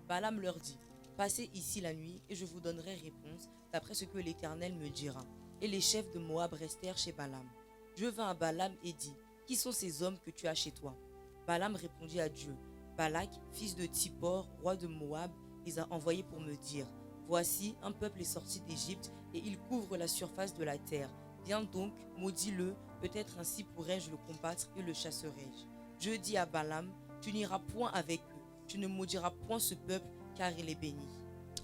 B: Balaam leur dit, passez ici la nuit, et je vous donnerai réponse d'après ce que l'Éternel me dira. Et les chefs de Moab restèrent chez Balaam. Dieu vint à Balaam et dit, qui sont ces hommes que tu as chez toi? Balaam répondit à Dieu, Balak, fils de Tsippor, roi de Moab, les a envoyés pour me dire, voici, un peuple est sorti d'Égypte et il couvre la surface de la terre. Viens donc, maudis-le, peut-être ainsi pourrais-je le combattre et le chasserai-je. Dieu dit à Balaam, tu n'iras point avec eux, tu ne maudiras point ce peuple, car il est béni.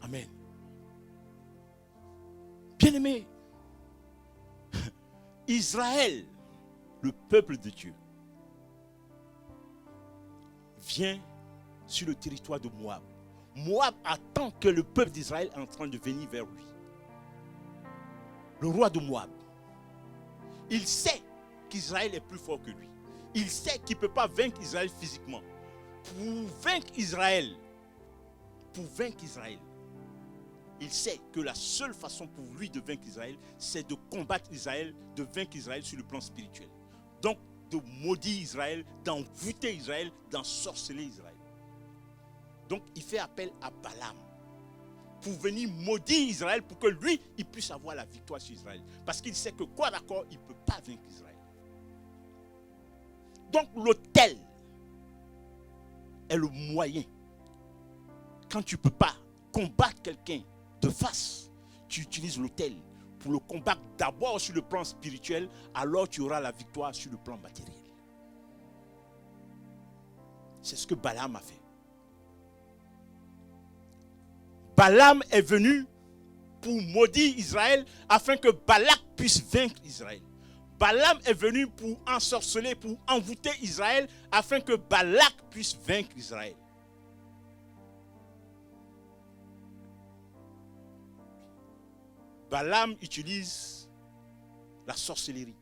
A: Amen. Bien-aimé, Israël, le peuple de Dieu, vient sur le territoire de Moab. Moab attend que le peuple d'Israël est en train de venir vers lui. Le roi de Moab, il sait qu'Israël est plus fort que lui. Il sait qu'il ne peut pas vaincre Israël physiquement. Pour vaincre Israël, il sait que la seule façon pour lui de vaincre Israël, c'est de combattre Israël, de vaincre Israël sur le plan spirituel. Donc, de maudire Israël, d'envoûter Israël, d'ensorceler Israël. Donc, il fait appel à Balaam pour venir maudire Israël pour que lui, il puisse avoir la victoire sur Israël. Parce qu'il sait que quoi d'accord, il ne peut pas vaincre Israël. Donc, l'autel est le moyen. Quand tu ne peux pas combattre quelqu'un de face, tu utilises l'autel pour le combattre d'abord sur le plan spirituel, alors tu auras la victoire sur le plan matériel. C'est ce que Balaam a fait. Balaam est venu pour maudire Israël afin que Balak puisse vaincre Israël. Balaam est venu pour ensorceler, pour envoûter Israël afin que Balak puisse vaincre Israël. Balaam utilise la sorcellerie.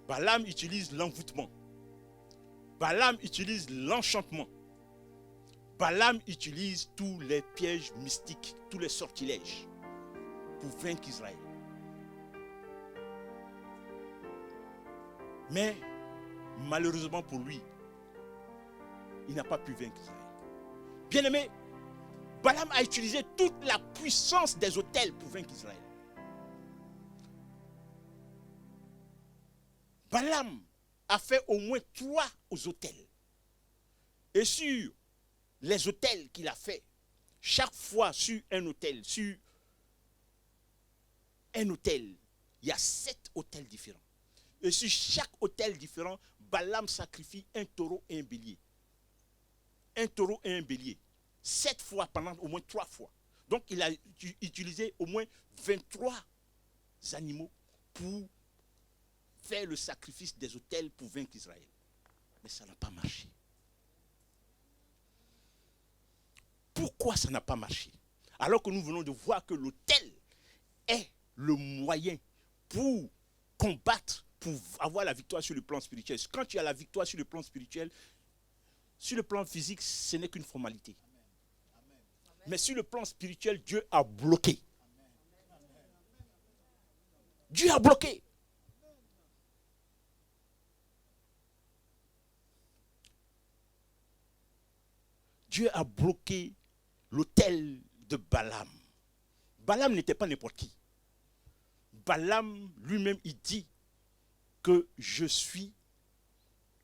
A: Balaam utilise l'envoûtement. Balaam utilise l'enchantement. Balaam utilise tous les pièges mystiques, tous les sortilèges pour vaincre Israël. Mais malheureusement pour lui, il n'a pas pu vaincre Israël. Bien-aimé, Balaam a utilisé toute la puissance des autels pour vaincre Israël. Balaam a fait au moins 3 autels. Et sur les autels qu'il a fait, chaque fois sur un autel, il y a 7 autels différents. Et sur chaque autel différent, Balaam sacrifie un taureau et un bélier. Un taureau et un bélier. 7 fois pendant au moins 3 fois. Donc il a utilisé au moins 23 animaux pour faire le sacrifice des autels pour vaincre Israël. Mais ça n'a pas marché. Pourquoi ça n'a pas marché? Alors que nous venons de voir que l'autel est le moyen pour combattre, pour avoir la victoire sur le plan spirituel. Quand tu as la victoire sur le plan spirituel, sur le plan physique, ce n'est qu'une formalité. Mais sur le plan spirituel, Dieu a bloqué. Dieu a bloqué. Dieu a bloqué l'autel de Balaam. Balaam n'était pas n'importe qui. Balaam lui-même, il dit que je suis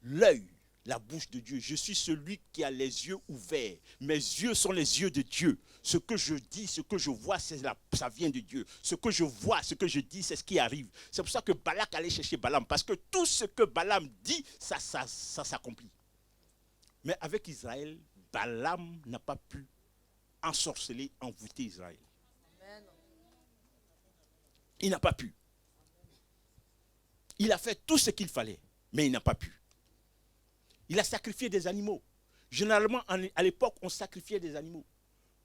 A: l'œil, la bouche de Dieu. Je suis celui qui a les yeux ouverts. Mes yeux sont les yeux de Dieu. Ce que je dis, ce que je vois, ça vient de Dieu. Ce que je vois, ce que je dis, c'est ce qui arrive. C'est pour ça que Balak allait chercher Balaam. Parce que tout ce que Balaam dit, ça s'accomplit. Mais avec Israël, Balaam n'a pas pu ensorceler, envoûter Israël. Amen. Il n'a pas pu. Il a fait tout ce qu'il fallait, mais il n'a pas pu. Il a sacrifié des animaux. Généralement, à l'époque, on sacrifiait des animaux.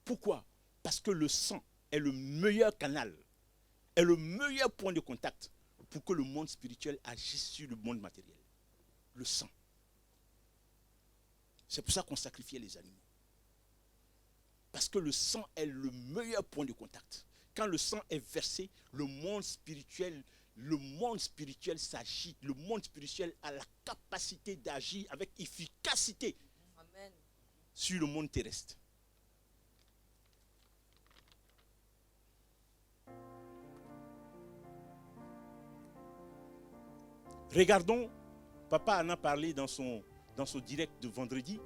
A: Pourquoi? Parce que le sang est le meilleur canal, est le meilleur point de contact pour que le monde spirituel agisse sur le monde matériel. Le sang. C'est pour ça qu'on sacrifiait les animaux. Parce que le sang est le meilleur point de contact. Quand le sang est versé, le monde spirituel s'agite. Le monde spirituel a la capacité d'agir avec efficacité. Amen. Sur le monde terrestre. Regardons, papa en a parlé dans son direct de vendredi.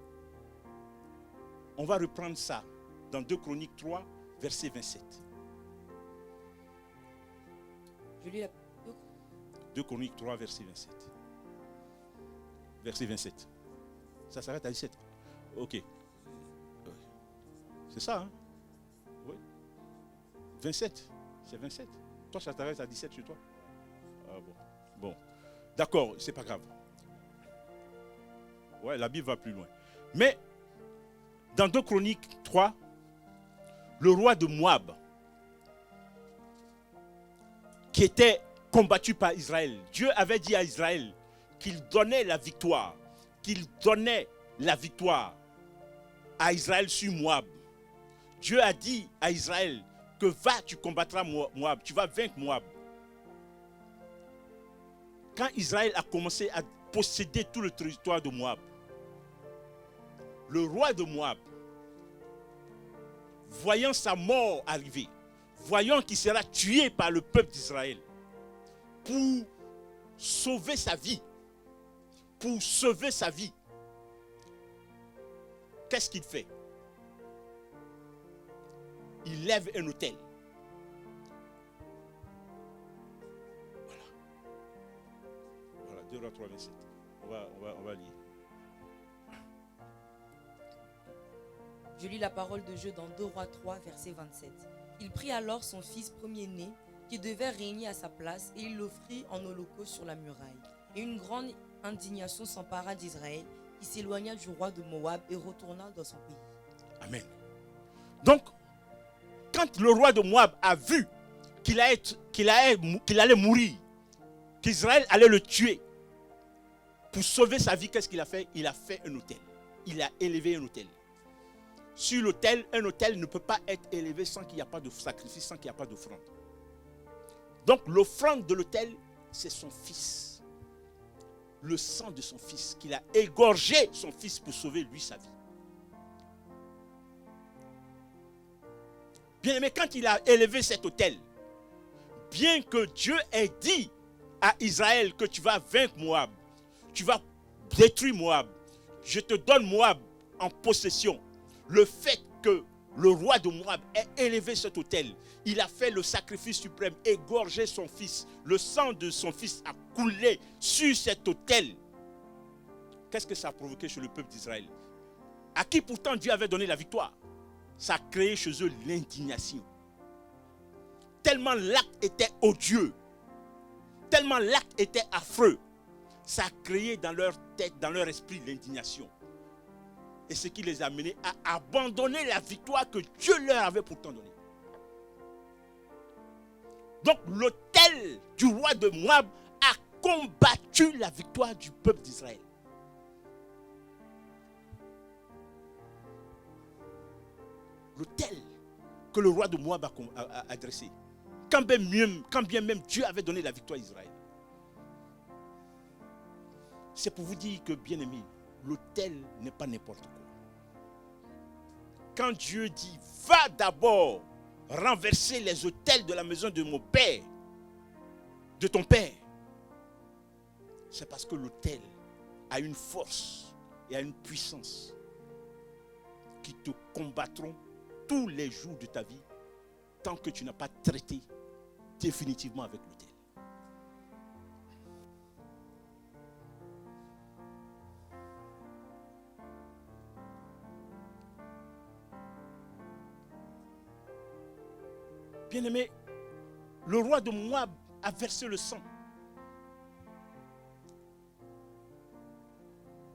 A: On va reprendre ça dans 2 Chroniques 3, verset 27.
B: Je lis la
A: 2 Chroniques 3, verset 27. Verset 27. Ça s'arrête à 17. Ok. C'est ça, hein? Oui. 27. C'est 27. Toi, ça t'arrête à 17 chez toi? Ah bon. Bon. D'accord, c'est pas grave. Ouais, la Bible va plus loin. Mais dans 2 Chroniques 3, le roi de Moab, qui était combattu par Israël, Dieu avait dit à Israël qu'il donnait la victoire, à Israël sur Moab. Dieu a dit à Israël que va, tu combattras Moab, tu vas vaincre Moab. Quand Israël a commencé à posséder tout le territoire de Moab, le roi de Moab, voyant sa mort arriver, voyant qu'il sera tué par le peuple d'Israël, pour sauver sa vie, qu'est-ce qu'il fait? Il lève un autel. Voilà, 2 Rois 3, 27. On va lire.
B: Je lis la parole de Dieu dans 2 Rois 3, verset 27. Il prit alors son fils premier-né, qui devait régner à sa place, et il l'offrit en holocauste sur la muraille. Et une grande indignation s'empara d'Israël, qui s'éloigna du roi de Moab et retourna dans son pays.
A: Amen. Donc, quand le roi de Moab a vu qu'il allait mourir, qu'Israël allait le tuer, pour sauver sa vie, qu'est-ce qu'il a fait? Il a fait un autel. Il a élevé un autel. Sur l'autel, un autel ne peut pas être élevé sans qu'il n'y a pas de sacrifice, sans qu'il n'y a pas d'offrande. Donc l'offrande de l'autel, c'est son fils. Le sang de son fils, qu'il a égorgé son fils pour sauver lui sa vie. Bien aimé, quand il a élevé cet autel, bien que Dieu ait dit à Israël que tu vas vaincre Moab, tu vas détruire Moab, je te donne Moab en possession. Le fait que le roi de Moab ait élevé cet autel, il a fait le sacrifice suprême, égorgé son fils. Le sang de son fils a coulé sur cet autel. Qu'est-ce que ça a provoqué chez le peuple d'Israël? À qui pourtant Dieu avait donné la victoire? Ça a créé chez eux l'indignation. Tellement l'acte était odieux, tellement l'acte était affreux, ça a créé dans leur tête, dans leur esprit l'indignation. Et ce qui les a menés à abandonner la victoire que Dieu leur avait pourtant donnée. Donc l'autel du roi de Moab a combattu la victoire du peuple d'Israël. L'autel que le roi de Moab a dressé. Quand bien même Dieu avait donné la victoire à Israël. C'est pour vous dire que, bien aimé, l'autel n'est pas n'importe quoi. Quand Dieu dit, va d'abord renverser les autels de la maison de mon père, de ton père, c'est parce que l'autel a une force et a une puissance qui te combattront tous les jours de ta vie tant que tu n'as pas traité définitivement avec l'autel. Bien-aimé, le roi de Moab a versé le sang.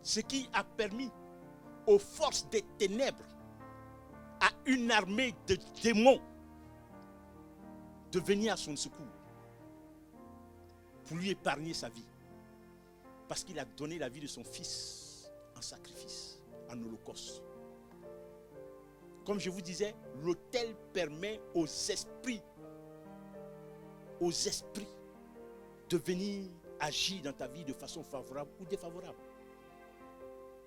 A: Ce qui a permis aux forces des ténèbres, à une armée de démons, de venir à son secours pour lui épargner sa vie. Parce qu'il a donné la vie de son fils en sacrifice, en holocauste. Comme je vous disais, l'autel permet aux esprits de venir agir dans ta vie de façon favorable ou défavorable.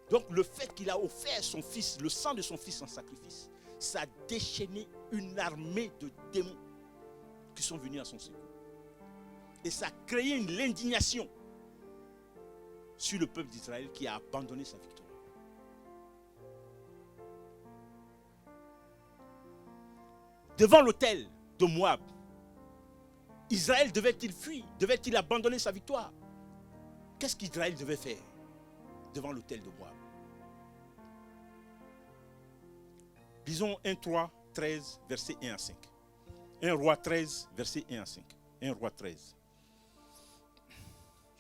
A: Donc le fait qu'il a offert son fils, le sang de son fils en sacrifice, ça a déchaîné une armée de démons qui sont venus à son secours. Et ça a créé une indignation sur le peuple d'Israël qui a abandonné sa victoire. Devant l'autel de Moab, Israël devait-il fuir? Devait-il abandonner sa victoire? Qu'est-ce qu'Israël devait faire devant l'autel de Moab? Lisons 1 Roi 13, versets 1 à 5. 1 Roi 13, versets 1 à 5. 1 Roi 13.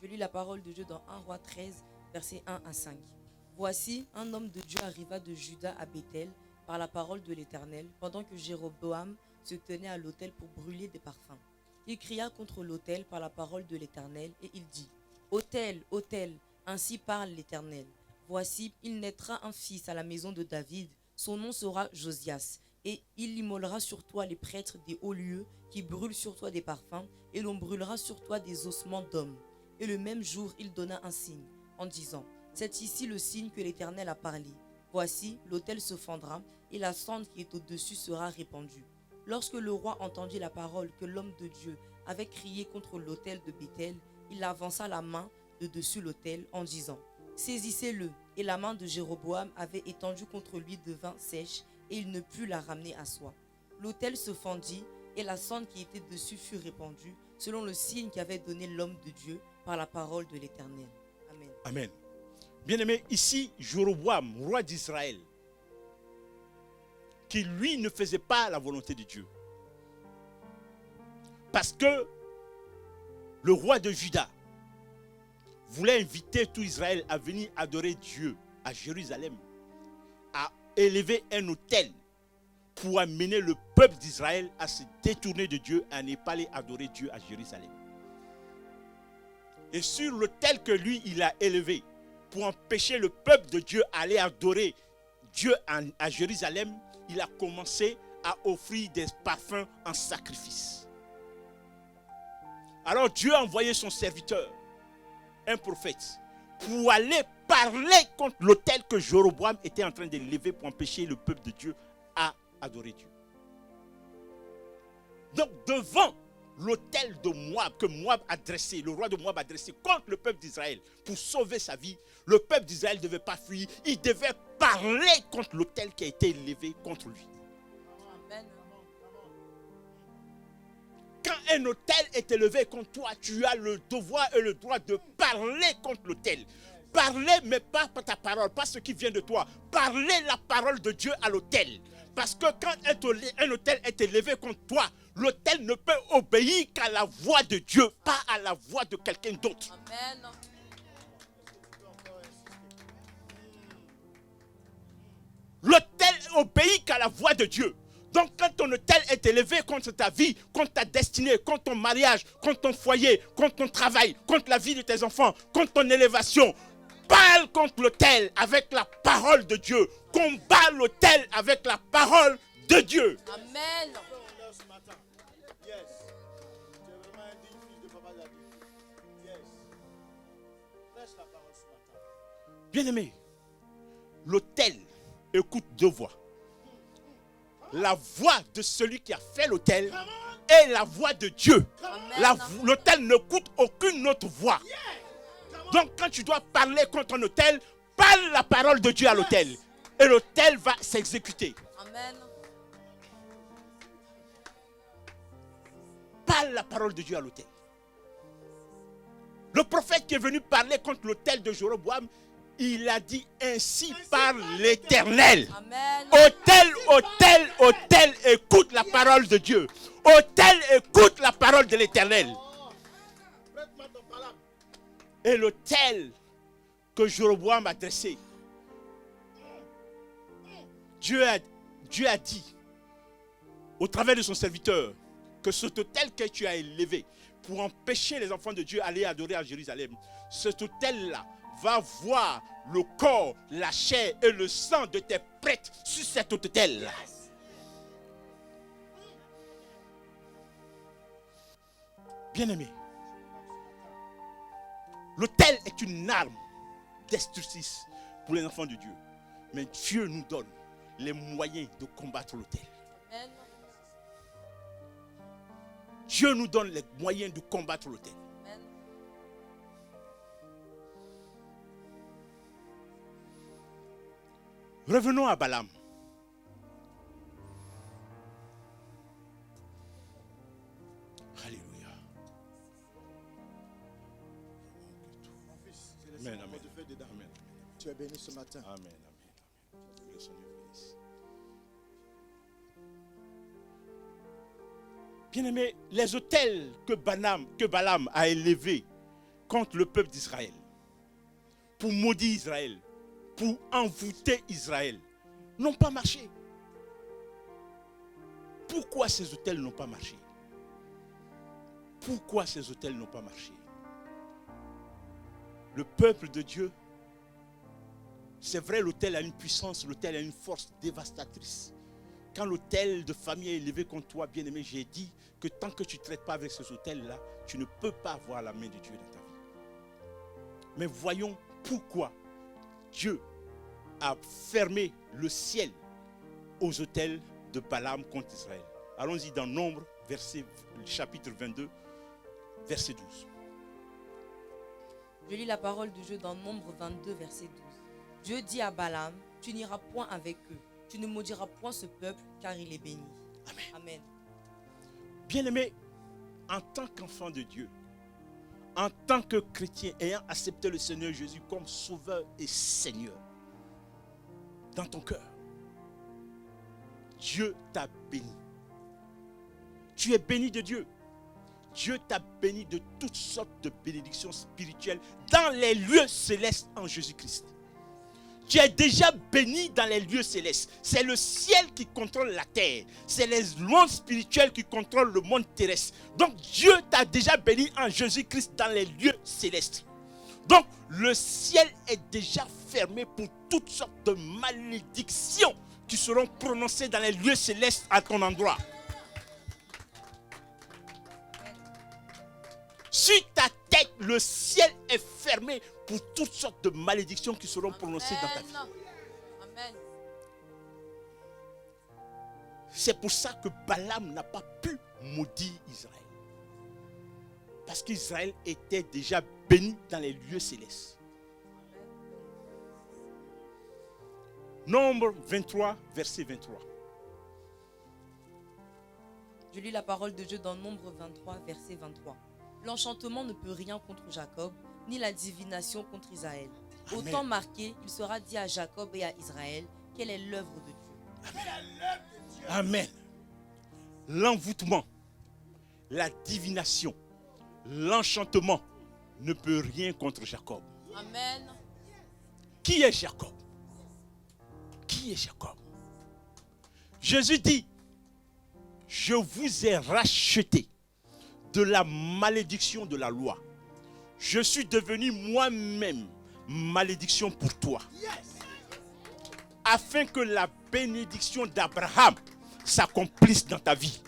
B: Je lis la parole de Dieu dans 1 Roi 13, versets 1 à 5. Voici, un homme de Dieu arriva de Juda à Béthel par la parole de l'Éternel, pendant que Jéroboam se tenait à l'autel pour brûler des parfums. Il cria contre l'autel par la parole de l'Éternel, et il dit, « Autel, autel, ainsi parle l'Éternel. Voici, il naîtra un fils à la maison de David, son nom sera Josias, et il immolera sur toi les prêtres des hauts lieux qui brûlent sur toi des parfums, et l'on brûlera sur toi des ossements d'hommes. » Et le même jour, il donna un signe, en disant, « C'est ici le signe que l'Éternel a parlé. Voici, l'autel se fendra, et la cendre qui est au-dessus sera répandue. » Lorsque le roi entendit la parole que l'homme de Dieu avait crié contre l'autel de Béthel, il avança la main de dessus l'autel en disant, « Saisissez-le. » Et la main de Jéroboam avait étendu contre lui de vin sèche, et il ne put la ramener à soi. L'autel se fendit, et la cendre qui était dessus fut répandue, selon le signe qu'avait donné l'homme de Dieu par la parole de l'Éternel. Amen.
A: Amen. Bien-aimé, ici, Jéroboam, roi d'Israël, qui lui ne faisait pas la volonté de Dieu. Parce que le roi de Juda voulait inviter tout Israël à venir adorer Dieu à Jérusalem, à élever un autel pour amener le peuple d'Israël à se détourner de Dieu, à ne pas aller adorer Dieu à Jérusalem. Et sur l'autel que lui, il a élevé pour empêcher le peuple de Dieu à aller adorer Dieu à Jérusalem, il a commencé à offrir des parfums en sacrifice. Alors Dieu a envoyé son serviteur, un prophète, pour aller parler contre l'autel que Jéroboam était en train d'élever pour empêcher le peuple de Dieu à adorer Dieu. Donc devant l'autel de Moab que Moab a dressé, le roi de Moab a dressé contre le peuple d'Israël pour sauver sa vie, le peuple d'Israël ne devait pas fuir, il devait parler contre l'autel qui a été élevé contre lui.
B: Amen.
A: Quand un autel est élevé contre toi, tu as le devoir et le droit de parler contre l'autel. Parler, mais pas ta parole, pas ce qui vient de toi. Parler la parole de Dieu à l'autel. Parce que quand un autel est élevé contre toi, l'autel ne peut obéir qu'à la voix de Dieu, pas à la voix de quelqu'un d'autre.
B: Amen.
A: L'autel obéit qu'à la voix de Dieu. Donc quand ton autel est élevé contre ta vie, contre ta destinée, contre ton mariage, contre ton foyer, contre ton travail, contre la vie de tes enfants, contre ton élévation, parle contre l'autel avec la parole de Dieu. Combat l'autel avec la parole de Dieu.
B: Amen.
A: Bien-aimé, l'autel écoute deux voix. La voix de celui qui a fait l'autel et la voix de Dieu. L'autel n'écoute aucune autre voix. Donc quand tu dois parler contre un autel, parle la parole de Dieu à l'autel. Et l'autel va s'exécuter.
B: Amen.
A: Parle la parole de Dieu à l'autel. Le prophète qui est venu parler contre l'autel de Jéroboam, il a dit ainsi parle l'Éternel.
B: Amen.
A: Autel, autel, autel, écoute la parole de Dieu. Autel, écoute la parole de l'Éternel. Et l'autel que Jéroboam a dressé, Dieu a dit au travers de son serviteur que cet autel que tu as élevé pour empêcher les enfants de Dieu d'aller adorer à Jérusalem, cet autel-là va voir le corps, la chair et le sang de tes prêtres sur cet autel-là. Bien-aimé, l'autel est une arme destructrice pour les enfants de Dieu. Mais Dieu nous donne les moyens de combattre l'autel.
B: Amen.
A: Dieu nous donne les moyens de combattre l'autel.
B: Amen.
A: Revenons à Balaam. Alléluia. Amen, amen. Amen.
C: Tu es béni ce matin.
A: Amen, amen. Que le Seigneur bénisse. Bien-aimé, les autels que Balaam a élevés contre le peuple d'Israël, pour maudire Israël, pour envoûter Israël n'ont pas marché. Pourquoi ces autels n'ont pas marché? Pourquoi ces autels n'ont pas marché? Le peuple de Dieu, c'est vrai, l'autel a une puissance, l'autel a une force dévastatrice. Quand l'autel de famille est élevé contre toi, bien-aimé, j'ai dit que tant que tu ne traites pas avec ces autels-là, tu ne peux pas avoir la main de Dieu dans ta vie. Mais voyons pourquoi Dieu a fermé le ciel aux autels de Balaam contre Israël. Allons-y dans Nombre, chapitre 22, verset 12.
B: Je lis la parole de Dieu dans Nombre 22, verset 12. Dieu dit à Balaam, tu n'iras point avec eux, tu ne maudiras point ce peuple, car il est béni.
A: Amen.
B: Amen.
A: Bien-aimé, en tant qu'enfant de Dieu, en tant que chrétien ayant accepté le Seigneur Jésus comme sauveur et Seigneur, dans ton cœur, Dieu t'a béni. Tu es béni de Dieu. Dieu t'a béni de toutes sortes de bénédictions spirituelles dans les lieux célestes en Jésus-Christ. Tu es déjà béni dans les lieux célestes. C'est le ciel qui contrôle la terre. C'est les mondes spirituels qui contrôlent le monde terrestre. Donc Dieu t'a déjà béni en Jésus-Christ dans les lieux célestes. Donc le ciel est déjà fermé pour toutes sortes de malédictions qui seront prononcées dans les lieux célestes à ton endroit. Sur ta tête, le ciel est fermé pour toutes sortes de malédictions qui seront prononcées dans ta vie.
B: Amen.
A: C'est pour ça que Balaam n'a pas pu maudire Israël. Parce qu'Israël était déjà béni dans les lieux célestes. Nombre 23, verset 23.
B: Je lis la parole de Dieu dans Nombre 23, verset 23. L'enchantement ne peut rien contre Jacob, ni la divination contre Israël. Au
A: Amen.
B: temps marqué, il sera dit à Jacob et à Israël quelle est l'œuvre de Dieu.
A: Amen. L'envoûtement, la divination, l'enchantement ne peut rien contre Jacob.
B: Amen.
A: Qui est Jacob? Qui est Jacob? Jésus dit, je vous ai racheté de la malédiction de la loi. Je suis devenu moi-même malédiction pour toi. Afin que la bénédiction d'Abraham s'accomplisse dans ta vie.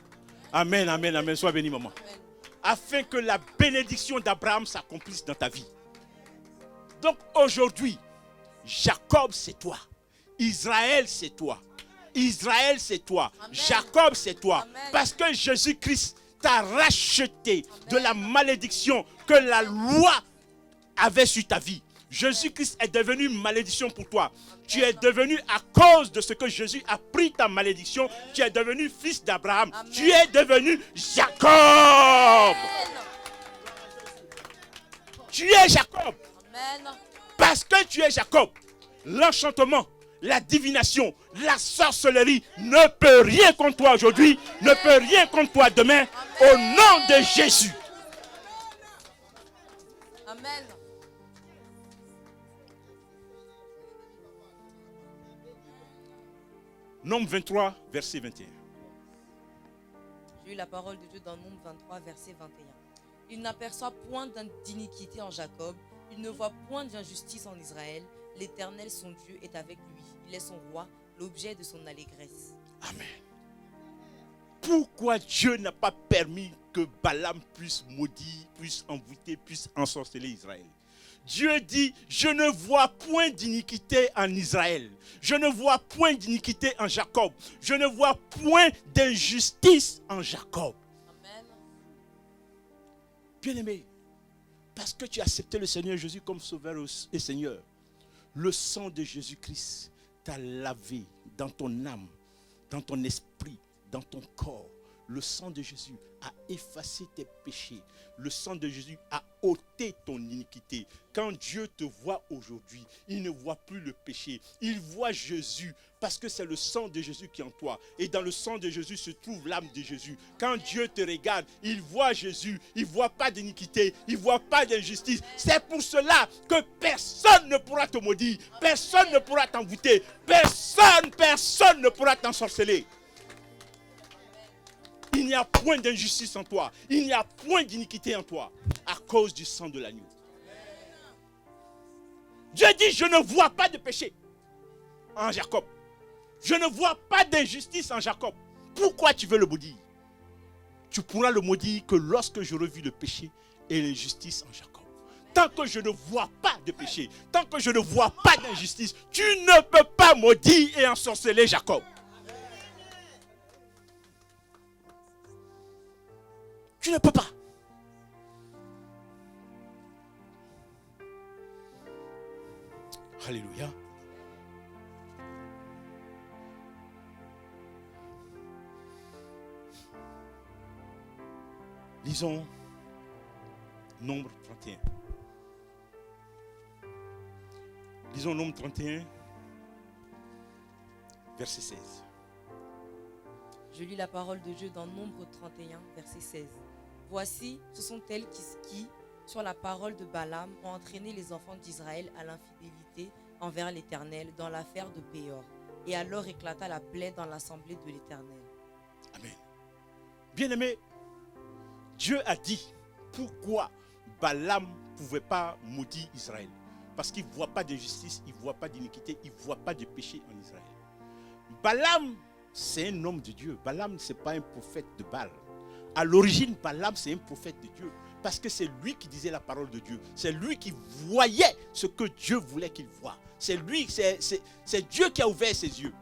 A: Amen, amen, amen. Sois béni, maman.
B: Amen.
A: Afin que la bénédiction d'Abraham s'accomplisse dans ta vie. Donc aujourd'hui, Jacob c'est toi. Israël c'est toi. Israël c'est toi.
B: Amen.
A: Jacob c'est toi.
B: Amen.
A: Parce que Jésus-Christ t'a racheté de la malédiction que la loi avait sur ta vie. Jésus-Christ est devenu malédiction pour toi. Tu es devenu, à cause de ce que Jésus a pris ta malédiction, tu es devenu fils d'Abraham. Tu es devenu Jacob.
B: Amen.
A: Tu es Jacob.
B: Amen.
A: Parce que tu es Jacob, l'enchantement, la divination, la sorcellerie ne peut rien contre toi aujourd'hui, ne peut rien contre toi demain, au nom de Jésus.
B: Amen.
A: Nombre 23, verset 21.
B: J'ai eu la parole de Dieu dans Nombre 23, verset 21. Il n'aperçoit point d'iniquité en Jacob, il ne voit point d'injustice en Israël. L'Éternel, son Dieu, est avec lui. Il est son roi, l'objet de son allégresse.
A: Amen. Pourquoi Dieu n'a pas permis que Balaam puisse maudire, puisse envoûter, puisse ensorceler Israël? Dieu dit, je ne vois point d'iniquité en Israël. Je ne vois point d'iniquité en Jacob. Je ne vois point d'injustice en Jacob.
B: Amen.
A: Bien-aimé, parce que tu as accepté le Seigneur Jésus comme sauveur et Seigneur, le sang de Jésus-Christ t'a lavé dans ton âme, dans ton esprit, dans ton corps. Le sang de Jésus a effacé tes péchés. Le sang de Jésus a ôté ton iniquité. Quand Dieu te voit aujourd'hui, il ne voit plus le péché. Il voit Jésus parce que c'est le sang de Jésus qui est en toi. Et dans le sang de Jésus se trouve l'âme de Jésus. Quand Dieu te regarde, il voit Jésus. Il ne voit pas d'iniquité. Il ne voit pas d'injustice. C'est pour cela que personne ne pourra te maudire. Personne ne pourra t'envoûter. Personne ne pourra t'ensorceler. Il n'y a point d'injustice en toi. Il n'y a point d'iniquité en toi. À cause du sang de l'agneau. Dieu dit, je ne vois pas de péché en Jacob. Je ne vois pas d'injustice en Jacob. Pourquoi tu veux le maudire? Tu pourras le maudire que lorsque je revis le péché et l'injustice en Jacob. Tant que je ne vois pas de péché, tant que je ne vois pas d'injustice, tu ne peux pas maudire et ensorceler Jacob. Tu ne peux pas. Alléluia. Lisons Nombre 31. Lisons Nombre 31, verset 16.
B: Je lis la parole de Dieu dans Nombre 31, verset 16. Voici, ce sont elles qui, sur la parole de Balaam, ont entraîné les enfants d'Israël à l'infidélité envers l'Éternel dans l'affaire de Péor. Et alors éclata la plaie dans l'assemblée de l'Éternel.
A: Amen. Bien-aimé, Dieu a dit pourquoi Balaam ne pouvait pas maudire Israël. Parce qu'il ne voit pas d'injustice, il ne voit pas d'iniquité, il ne voit pas de péché en Israël. Balaam, c'est un homme de Dieu. Balaam, ce n'est pas un prophète de Baal. À l'origine, Balaam, c'est un prophète de Dieu. Parce que c'est lui qui disait la parole de Dieu. C'est lui qui voyait ce que Dieu voulait qu'il voie. C'est Dieu qui a ouvert ses yeux.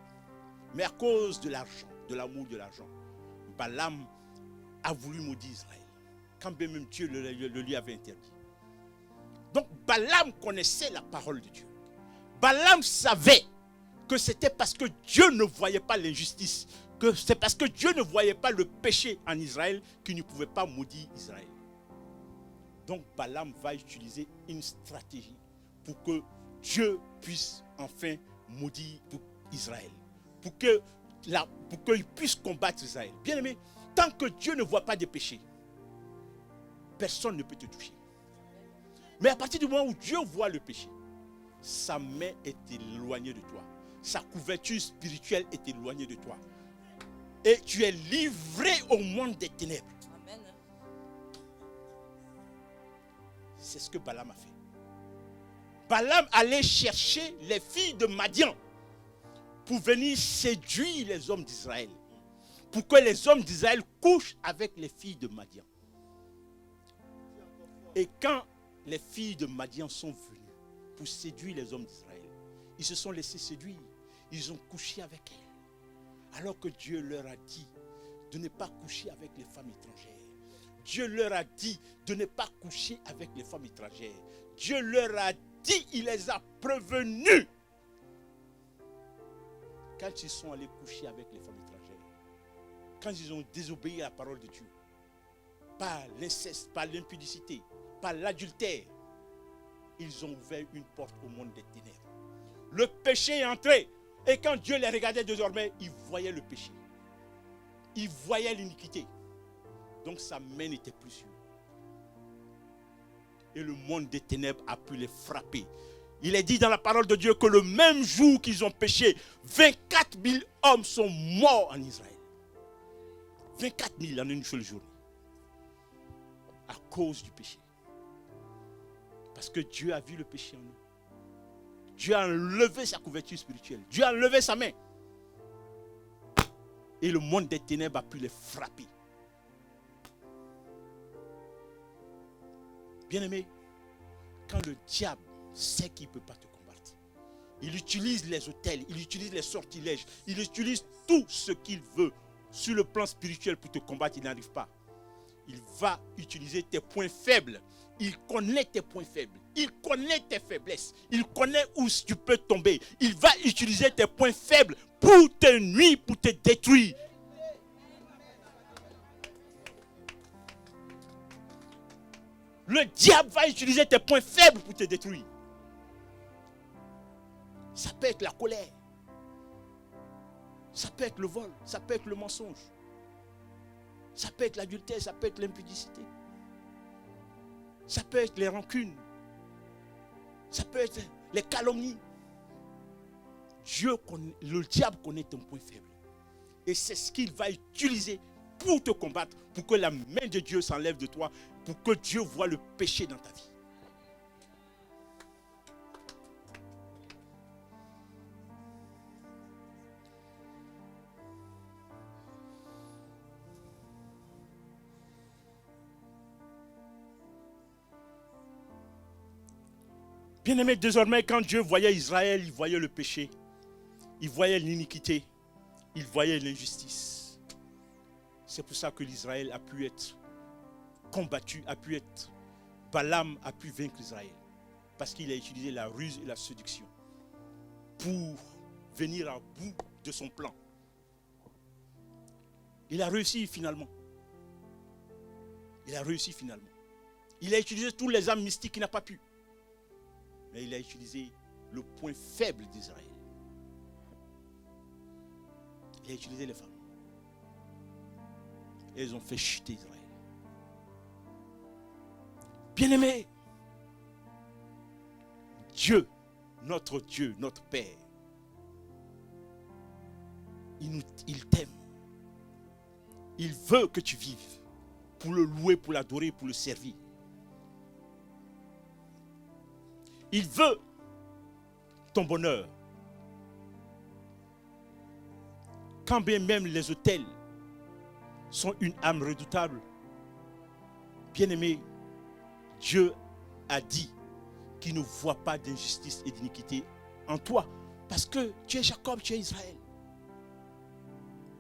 A: Mais à cause de l'argent, de l'amour de l'argent, Balaam a voulu maudire Israël. Quand bien même Dieu le lui avait interdit. Donc Balaam connaissait la parole de Dieu. Balaam savait que c'était parce que Dieu ne voyait pas l'injustice, que c'est parce que Dieu ne voyait pas le péché en Israël qu'il ne pouvait pas maudire Israël. Donc Balaam va utiliser une stratégie pour que Dieu puisse enfin maudire Israël. Pour qu'il puisse combattre Israël. Bien aimé, tant que Dieu ne voit pas de péché, personne ne peut te toucher. Mais à partir du moment où Dieu voit le péché, sa main est éloignée de toi. Sa couverture spirituelle est éloignée de toi. Et tu es livré au monde des ténèbres.
B: Amen.
A: C'est ce que Balaam a fait. Balaam allait chercher les filles de Madian pour venir séduire les hommes d'Israël. Pour que les hommes d'Israël couchent avec les filles de Madian. Et quand les filles de Madian sont venues pour séduire les hommes d'Israël, ils se sont laissés séduire. Ils ont couché avec elles. Alors que Dieu leur a dit de ne pas coucher avec les femmes étrangères. Dieu leur a dit de ne pas coucher avec les femmes étrangères. Dieu leur a dit, il les a prévenus. Quand ils sont allés coucher avec les femmes étrangères, quand ils ont désobéi à la parole de Dieu, par l'inceste, par l'impudicité, par l'adultère, ils ont ouvert une porte au monde des ténèbres. Le péché est entré. Et quand Dieu les regardait désormais, il voyait le péché. Il voyait l'iniquité. Donc sa main n'était plus sûre. Et le monde des ténèbres a pu les frapper. Il est dit dans la parole de Dieu que le même jour qu'ils ont péché, 24 000 hommes sont morts en Israël. 24 000 en une seule journée. À cause du péché. Parce que Dieu a vu le péché en nous. Dieu a enlevé sa couverture spirituelle. Dieu a enlevé sa main. Et le monde des ténèbres a pu les frapper. Bien-aimé, quand le diable sait qu'il ne peut pas te combattre, il utilise les autels, il utilise les sortilèges, il utilise tout ce qu'il veut sur le plan spirituel pour te combattre, il n'arrive pas. Il va utiliser tes points faibles. Il connaît tes points faibles. Il connaît tes faiblesses. Il connaît où tu peux tomber. Il va utiliser tes points faibles pour te nuire, pour te détruire. Le diable va utiliser tes points faibles pour te détruire. Ça peut être la colère. Ça peut être le vol. Ça peut être le mensonge. Ça peut être l'adultère. Ça peut être l'impudicité. Ça peut être les rancunes. Ça peut être les calomnies. Le diable connaît ton point faible. Et c'est ce qu'il va utiliser pour te combattre, pour que la main de Dieu s'enlève de toi, pour que Dieu voie le péché dans ta vie. Bien-aimé, désormais, quand Dieu voyait Israël, il voyait le péché, il voyait l'iniquité, il voyait l'injustice. C'est pour ça que l'Israël a pu être combattu, Balaam a pu vaincre Israël. Parce qu'il a utilisé la ruse et la séduction pour venir à bout de son plan. Il a réussi finalement. Il a utilisé tous les armes mystiques qu'il n'a pas pu. Mais il a utilisé le point faible d'Israël. Il a utilisé les femmes. Et ils ont fait chuter Israël. Bien-aimé, Dieu, notre Père, il t'aime. Il veut que tu vives pour le louer, pour l'adorer, pour le servir. Il veut ton bonheur. Quand bien même les autels sont une âme redoutable, bien-aimé, Dieu a dit qu'il ne voit pas d'injustice et d'iniquité en toi. Parce que tu es Jacob, tu es Israël.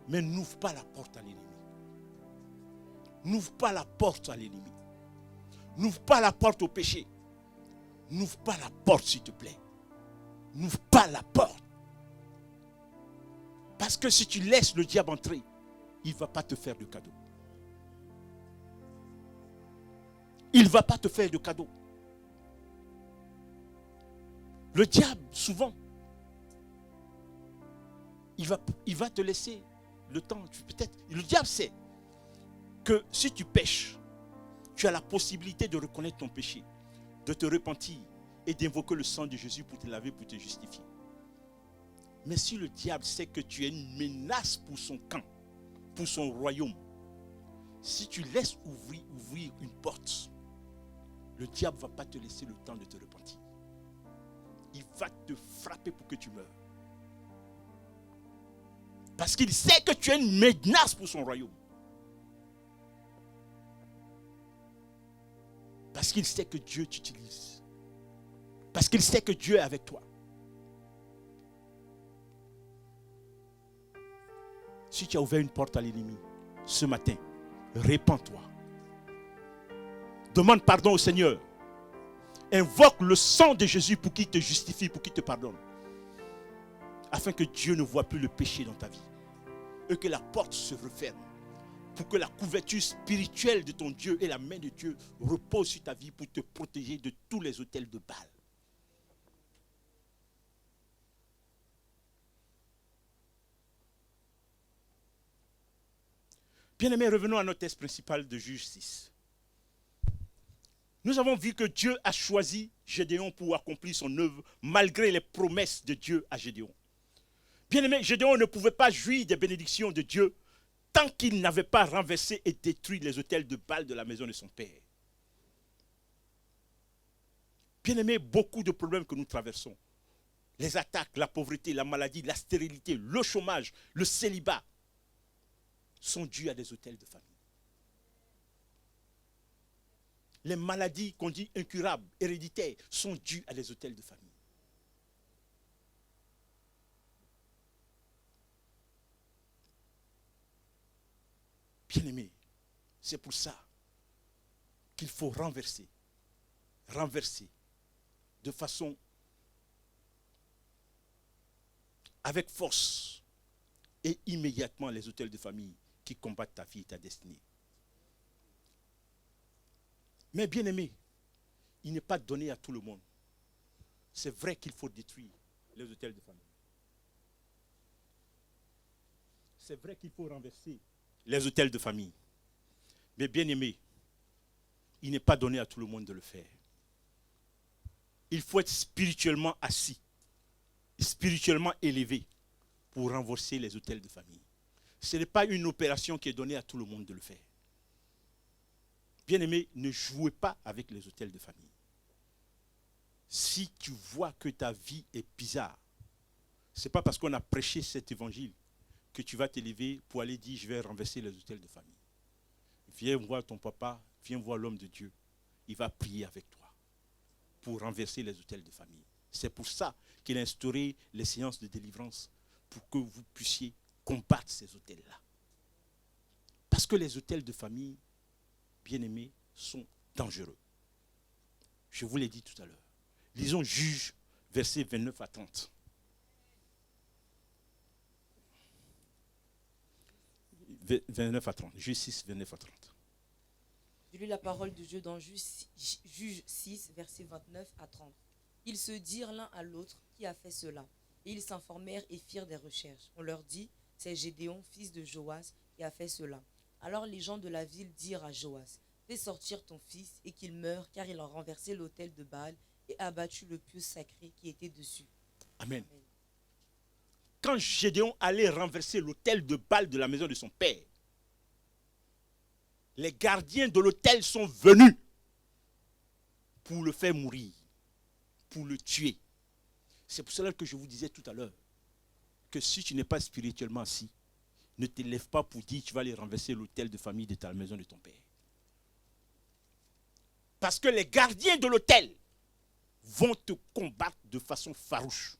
A: Mais n'ouvre pas la porte à l'ennemi. N'ouvre pas la porte à l'ennemi. N'ouvre pas la porte au péché. N'ouvre pas la porte, s'il te plaît. N'ouvre pas la porte. Parce que si tu laisses le diable entrer, il ne va pas te faire de cadeau. Il ne va pas te faire de cadeau. Le diable, souvent, il va te laisser le temps. Peut-être, le diable sait que si tu pèches, tu as la possibilité de reconnaître ton péché, de te repentir et d'invoquer le sang de Jésus pour te laver, pour te justifier. Mais si le diable sait que tu es une menace pour son camp, pour son royaume, si tu laisses ouvrir une porte, le diable ne va pas te laisser le temps de te repentir. Il va te frapper pour que tu meurs. Parce qu'il sait que tu es une menace pour son royaume. Parce qu'il sait que Dieu t'utilise. Parce qu'il sait que Dieu est avec toi. Si tu as ouvert une porte à l'ennemi ce matin, répands-toi. Demande pardon au Seigneur. Invoque le sang de Jésus pour qu'il te justifie, pour qu'il te pardonne. Afin que Dieu ne voie plus le péché dans ta vie. Et que la porte se referme. Pour que la couverture spirituelle de ton Dieu et la main de Dieu repose sur ta vie pour te protéger de tous les autels de Baal. Bien-aimés, revenons à notre texte principal de Juge 6. Nous avons vu que Dieu a choisi Gédéon pour accomplir son œuvre malgré les promesses de Dieu à Gédéon. Bien-aimé, Gédéon ne pouvait pas jouir des bénédictions de Dieu tant qu'il n'avait pas renversé et détruit les autels de Baal de la maison de son père. Bien-aimé, beaucoup de problèmes que nous traversons, les attaques, la pauvreté, la maladie, la stérilité, le chômage, le célibat, sont dus à des autels de famille. Les maladies qu'on dit incurables, héréditaires, sont dues à des autels de famille. Bien-aimés, c'est pour ça qu'il faut renverser de façon avec force et immédiatement les autels de famille qui combattent ta vie et ta destinée. Mais bien aimé, il n'est pas donné à tout le monde. C'est vrai qu'il faut détruire les autels de famille. C'est vrai qu'il faut renverser les autels de famille. Mais bien aimé, il n'est pas donné à tout le monde de le faire. Il faut être spirituellement assis, spirituellement élevé pour renverser les autels de famille. Ce n'est pas une opération qui est donnée à tout le monde de le faire. Bien aimé, ne jouez pas avec les autels de famille. Si tu vois que ta vie est bizarre, ce n'est pas parce qu'on a prêché cet évangile que tu vas t'élever pour aller dire je vais renverser les autels de famille. Viens voir ton papa, viens voir l'homme de Dieu. Il va prier avec toi pour renverser les autels de famille. C'est pour ça qu'il a instauré les séances de délivrance pour que vous puissiez combattre ces autels-là. Parce que les autels de famille, bien aimés, sont dangereux. Je vous l'ai dit tout à l'heure. Lisons Juge, versets 29 à 30. « 29 à 30. Juge 6, 29 à 30.
B: Je lis la parole de Dieu dans Juge 6, versets 29 à 30. Ils se dirent l'un à l'autre qui a fait cela. Et ils s'informèrent et firent des recherches. On leur dit, c'est Gédéon, fils de Joas, qui a fait cela. Alors les gens de la ville dirent à Joas, fais sortir ton fils et qu'il meure, car il a renversé l'autel de Baal et abattu le pieu sacré qui était dessus.
A: Amen. Quand Gédéon allait renverser l'autel de Baal de la maison de son père, les gardiens de l'autel sont venus pour le faire mourir, pour le tuer. C'est pour cela que je vous disais tout à l'heure que si tu n'es pas spirituellement assis, ne te lève pas pour dire que tu vas aller renverser l'autel de famille de ta maison de ton père. Parce que les gardiens de l'autel vont te combattre de façon farouche.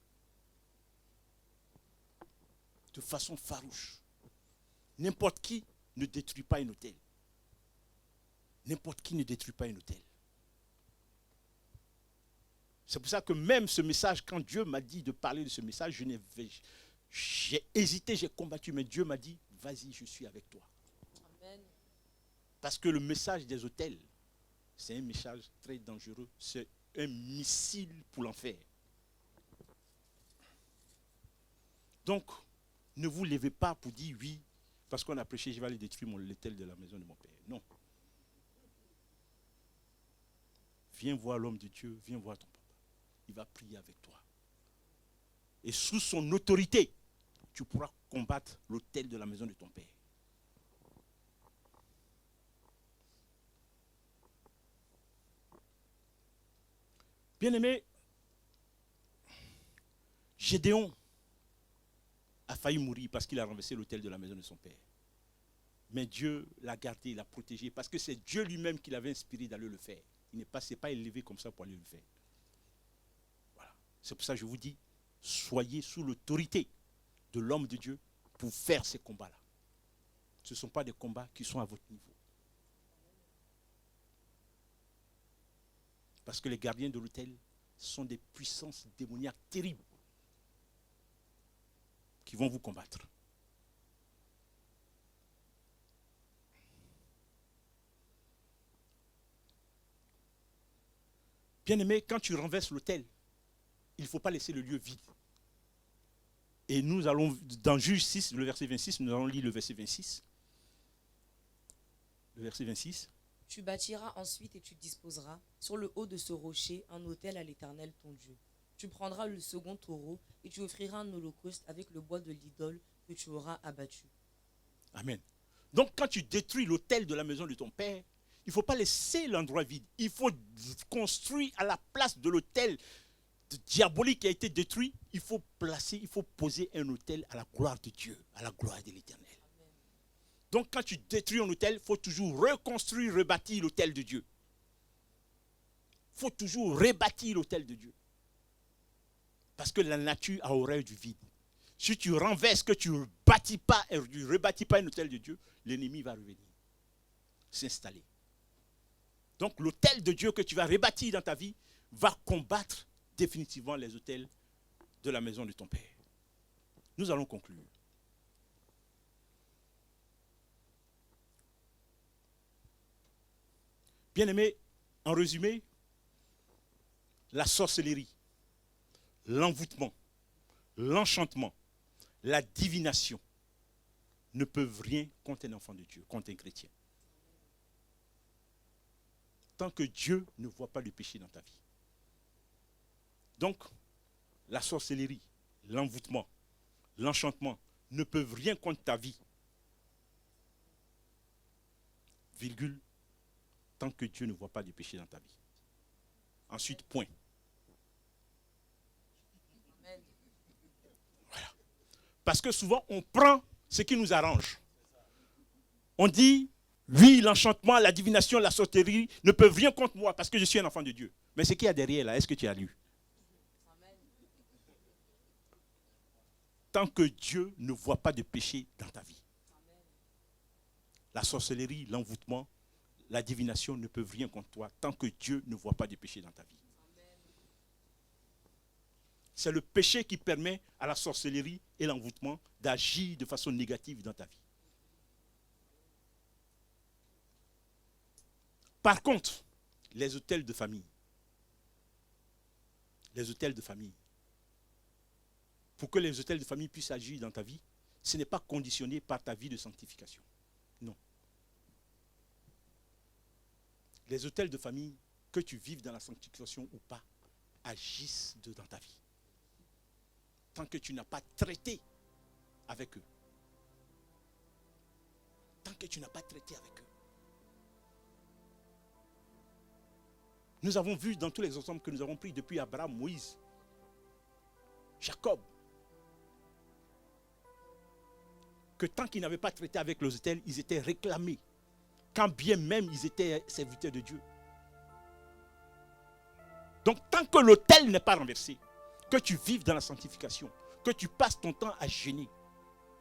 A: De façon farouche. N'importe qui ne détruit pas un autel. N'importe qui ne détruit pas un autel. C'est pour ça que même ce message, quand Dieu m'a dit de parler de ce message, j'ai hésité, j'ai combattu, mais Dieu m'a dit, vas-y, je suis avec toi.
B: Amen.
A: Parce que le message des autels, c'est un message très dangereux. C'est un missile pour l'enfer. Donc, ne vous levez pas pour dire oui, parce qu'on a prêché, je vais aller détruire l'autel de la maison de mon père. Non. Viens voir l'homme de Dieu, viens voir ton papa. Il va prier avec toi. Et sous son autorité, tu pourras combattre l'autel de la maison de ton père. Bien-aimé, Gédéon a failli mourir parce qu'il a renversé l'autel de la maison de son père. Mais Dieu l'a gardé, l'a protégé, parce que c'est Dieu lui-même qui l'avait inspiré d'aller le faire. Il n'est pas élevé comme ça pour aller le faire. Voilà. C'est pour ça que je vous dis, soyez sous l'autorité de l'homme de Dieu pour faire ces combats-là. Ce ne sont pas des combats qui sont à votre niveau. Parce que les gardiens de l'autel sont des puissances démoniaques terribles qui vont vous combattre. Bien-aimé, quand tu renverses l'autel, il ne faut pas laisser le lieu vide. Et nous allons, dans Juge 6, le verset 26, nous allons lire le verset 26. Le verset 26.
B: Tu bâtiras ensuite et tu disposeras sur le haut de ce rocher un autel à l'Éternel ton Dieu. Tu prendras le second taureau et tu offriras un holocauste avec le bois de l'idole que tu auras abattu.
A: Amen. Donc quand tu détruis l'autel de la maison de ton père, il ne faut pas laisser l'endroit vide. Il faut construire à la place de l'autel diabolique qui a été détruit. Il faut poser un autel à la gloire de Dieu, à la gloire de l'Éternel. Donc quand tu détruis un autel, il faut toujours reconstruire, rebâtir l'autel de Dieu. Il faut toujours rebâtir l'autel de Dieu. Parce que la nature a horreur du vide. Si tu renverses, que tu ne rebâtis pas un autel de Dieu, l'ennemi va revenir, s'installer. Donc l'autel de Dieu que tu vas rebâtir dans ta vie va combattre définitivement les autels de la maison de ton Père. Nous allons conclure. Bien-aimés, En résumé, la sorcellerie, l'envoûtement, l'enchantement, la divination ne peuvent rien contre un enfant de Dieu, contre un chrétien. Tant que Dieu ne voit pas le péché dans ta vie. Donc, la sorcellerie, l'envoûtement, l'enchantement ne peuvent rien contre ta vie. Virgule, tant que Dieu ne voit pas de péché dans ta vie. Ensuite, point. Voilà. Parce que souvent, on prend ce qui nous arrange. On dit, oui, l'enchantement, la divination, la sorcellerie ne peuvent rien contre moi parce que je suis un enfant de Dieu. Mais ce qu'il y a derrière là, est-ce que tu as lu? Tant que Dieu ne voit pas de péché dans ta vie. La sorcellerie, l'envoûtement, la divination ne peuvent rien contre toi tant que Dieu ne voit pas de péché dans ta vie. C'est le péché qui permet à la sorcellerie et l'envoûtement d'agir de façon négative dans ta vie. Par contre, les autels de famille, pour que les autels de famille puissent agir dans ta vie, ce n'est pas conditionné par ta vie de sanctification. Non. Les autels de famille, que tu vives dans la sanctification ou pas, agissent dans ta vie. Tant que tu n'as pas traité avec eux. Tant que tu n'as pas traité avec eux. Nous avons vu dans tous les exemples que nous avons pris depuis Abraham, Moïse, Jacob, que tant qu'ils n'avaient pas traité avec les autels, ils étaient réclamés. Quand bien même ils étaient serviteurs de Dieu. Donc tant que l'autel n'est pas renversé, que tu vives dans la sanctification, que tu passes ton temps à jeûner,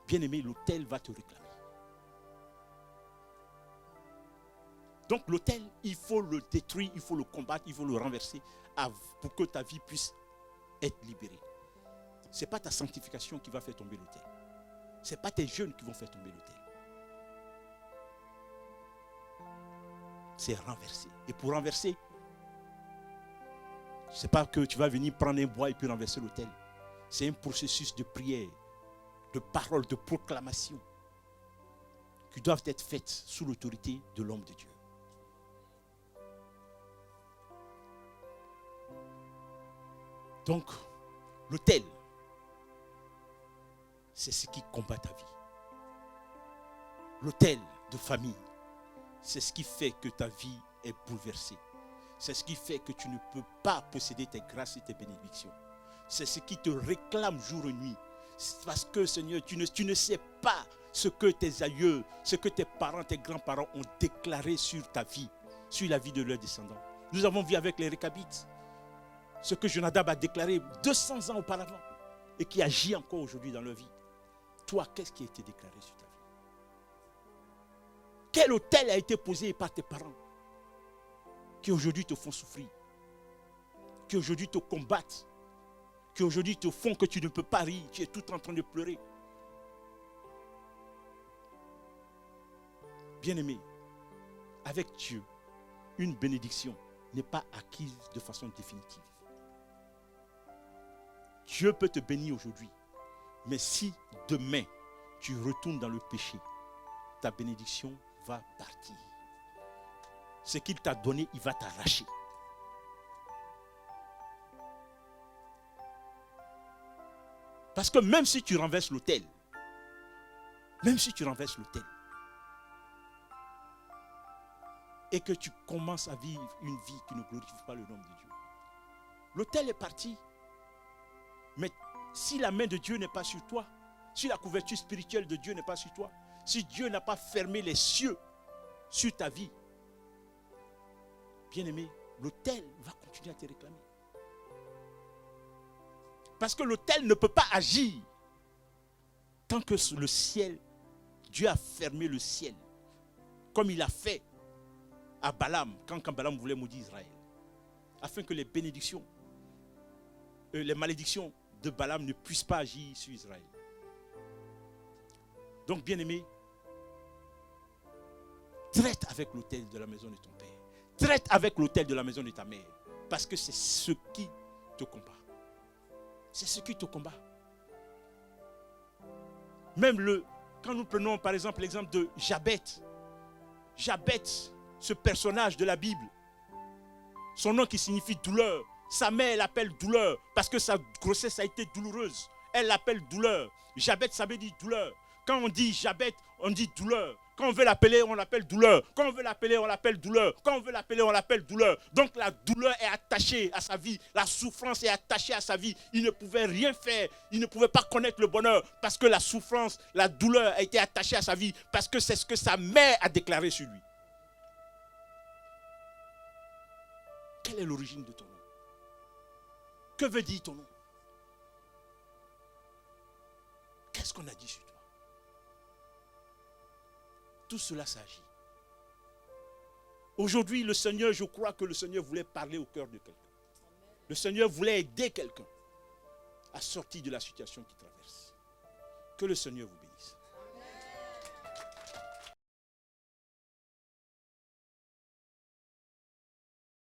A: bien-aimé, l'autel va te réclamer. Donc l'autel, il faut le détruire, il faut le combattre, il faut le renverser pour que ta vie puisse être libérée. Ce n'est pas ta sanctification qui va faire tomber l'autel. Ce n'est pas tes jeûnes qui vont faire tomber l'autel. C'est renverser. Et pour renverser, ce n'est pas que tu vas venir prendre un bois et puis renverser l'autel. C'est un processus de prière, de parole, de proclamation qui doivent être faites sous l'autorité de l'homme de Dieu. Donc, l'autel, c'est ce qui combat ta vie. L'autel de famille, c'est ce qui fait que ta vie est bouleversée. C'est ce qui fait que tu ne peux pas posséder tes grâces et tes bénédictions. C'est ce qui te réclame jour et nuit. C'est parce que, Seigneur, tu ne sais pas ce que tes aïeux, ce que tes parents, tes grands-parents ont déclaré sur ta vie, sur la vie de leurs descendants. Nous avons vu avec les Récabites ce que Jonadab a déclaré 200 ans auparavant et qui agit encore aujourd'hui dans leur vie. Toi, qu'est-ce qui a été déclaré sur ta vie? Quel autel a été posé par tes parents qui aujourd'hui te font souffrir, qui aujourd'hui te combattent, qui aujourd'hui te font que tu ne peux pas rire, tu es tout en train de pleurer? Bien-aimé, avec Dieu, une bénédiction n'est pas acquise de façon définitive. Dieu peut te bénir aujourd'hui, mais si demain tu retournes dans le péché, ta bénédiction va partir. Ce qu'il t'a donné, il va t'arracher. Parce que même si tu renverses l'autel, et que tu commences à vivre une vie qui ne glorifie pas le nom de Dieu, l'autel est parti. Mais si la main de Dieu n'est pas sur toi, si la couverture spirituelle de Dieu n'est pas sur toi, si Dieu n'a pas fermé les cieux sur ta vie, bien-aimé, l'autel va continuer à te réclamer. Parce que l'autel ne peut pas agir tant que le ciel, Dieu a fermé le ciel, comme il a fait à Balaam, quand Balaam voulait maudire Israël, afin que les bénédictions, les malédictions de Balaam ne puissent pas agir sur Israël. Donc, bien-aimé, traite avec l'autel de la maison de ton Père. Traite avec l'autel de la maison de ta mère. Parce que c'est ce qui te combat. C'est ce qui te combat. Même quand nous prenons par exemple l'exemple de Jabet. Jabet, ce personnage de la Bible. Son nom qui signifie douleur. Sa mère l'appelle douleur parce que sa grossesse a été douloureuse. Elle l'appelle douleur. Jabet, ça veut dire douleur. Quand on dit Jabet, on dit douleur. Quand on veut l'appeler, on l'appelle douleur. Quand on veut l'appeler, on l'appelle douleur. Quand on veut l'appeler, on l'appelle douleur. Donc la douleur est attachée à sa vie. La souffrance est attachée à sa vie. Il ne pouvait rien faire. Il ne pouvait pas connaître le bonheur parce que la souffrance, la douleur a été attachée à sa vie. Parce que c'est ce que sa mère a déclaré sur lui. Quelle est l'origine de ton nom? Que veut dire ton nom? Qu'est-ce qu'on a dit sur toi? Tout cela s'agit. Aujourd'hui, le Seigneur, je crois que le Seigneur voulait parler au cœur de quelqu'un. Le Seigneur voulait aider quelqu'un à sortir de la situation qu'il traverse. Que le Seigneur vous bénisse.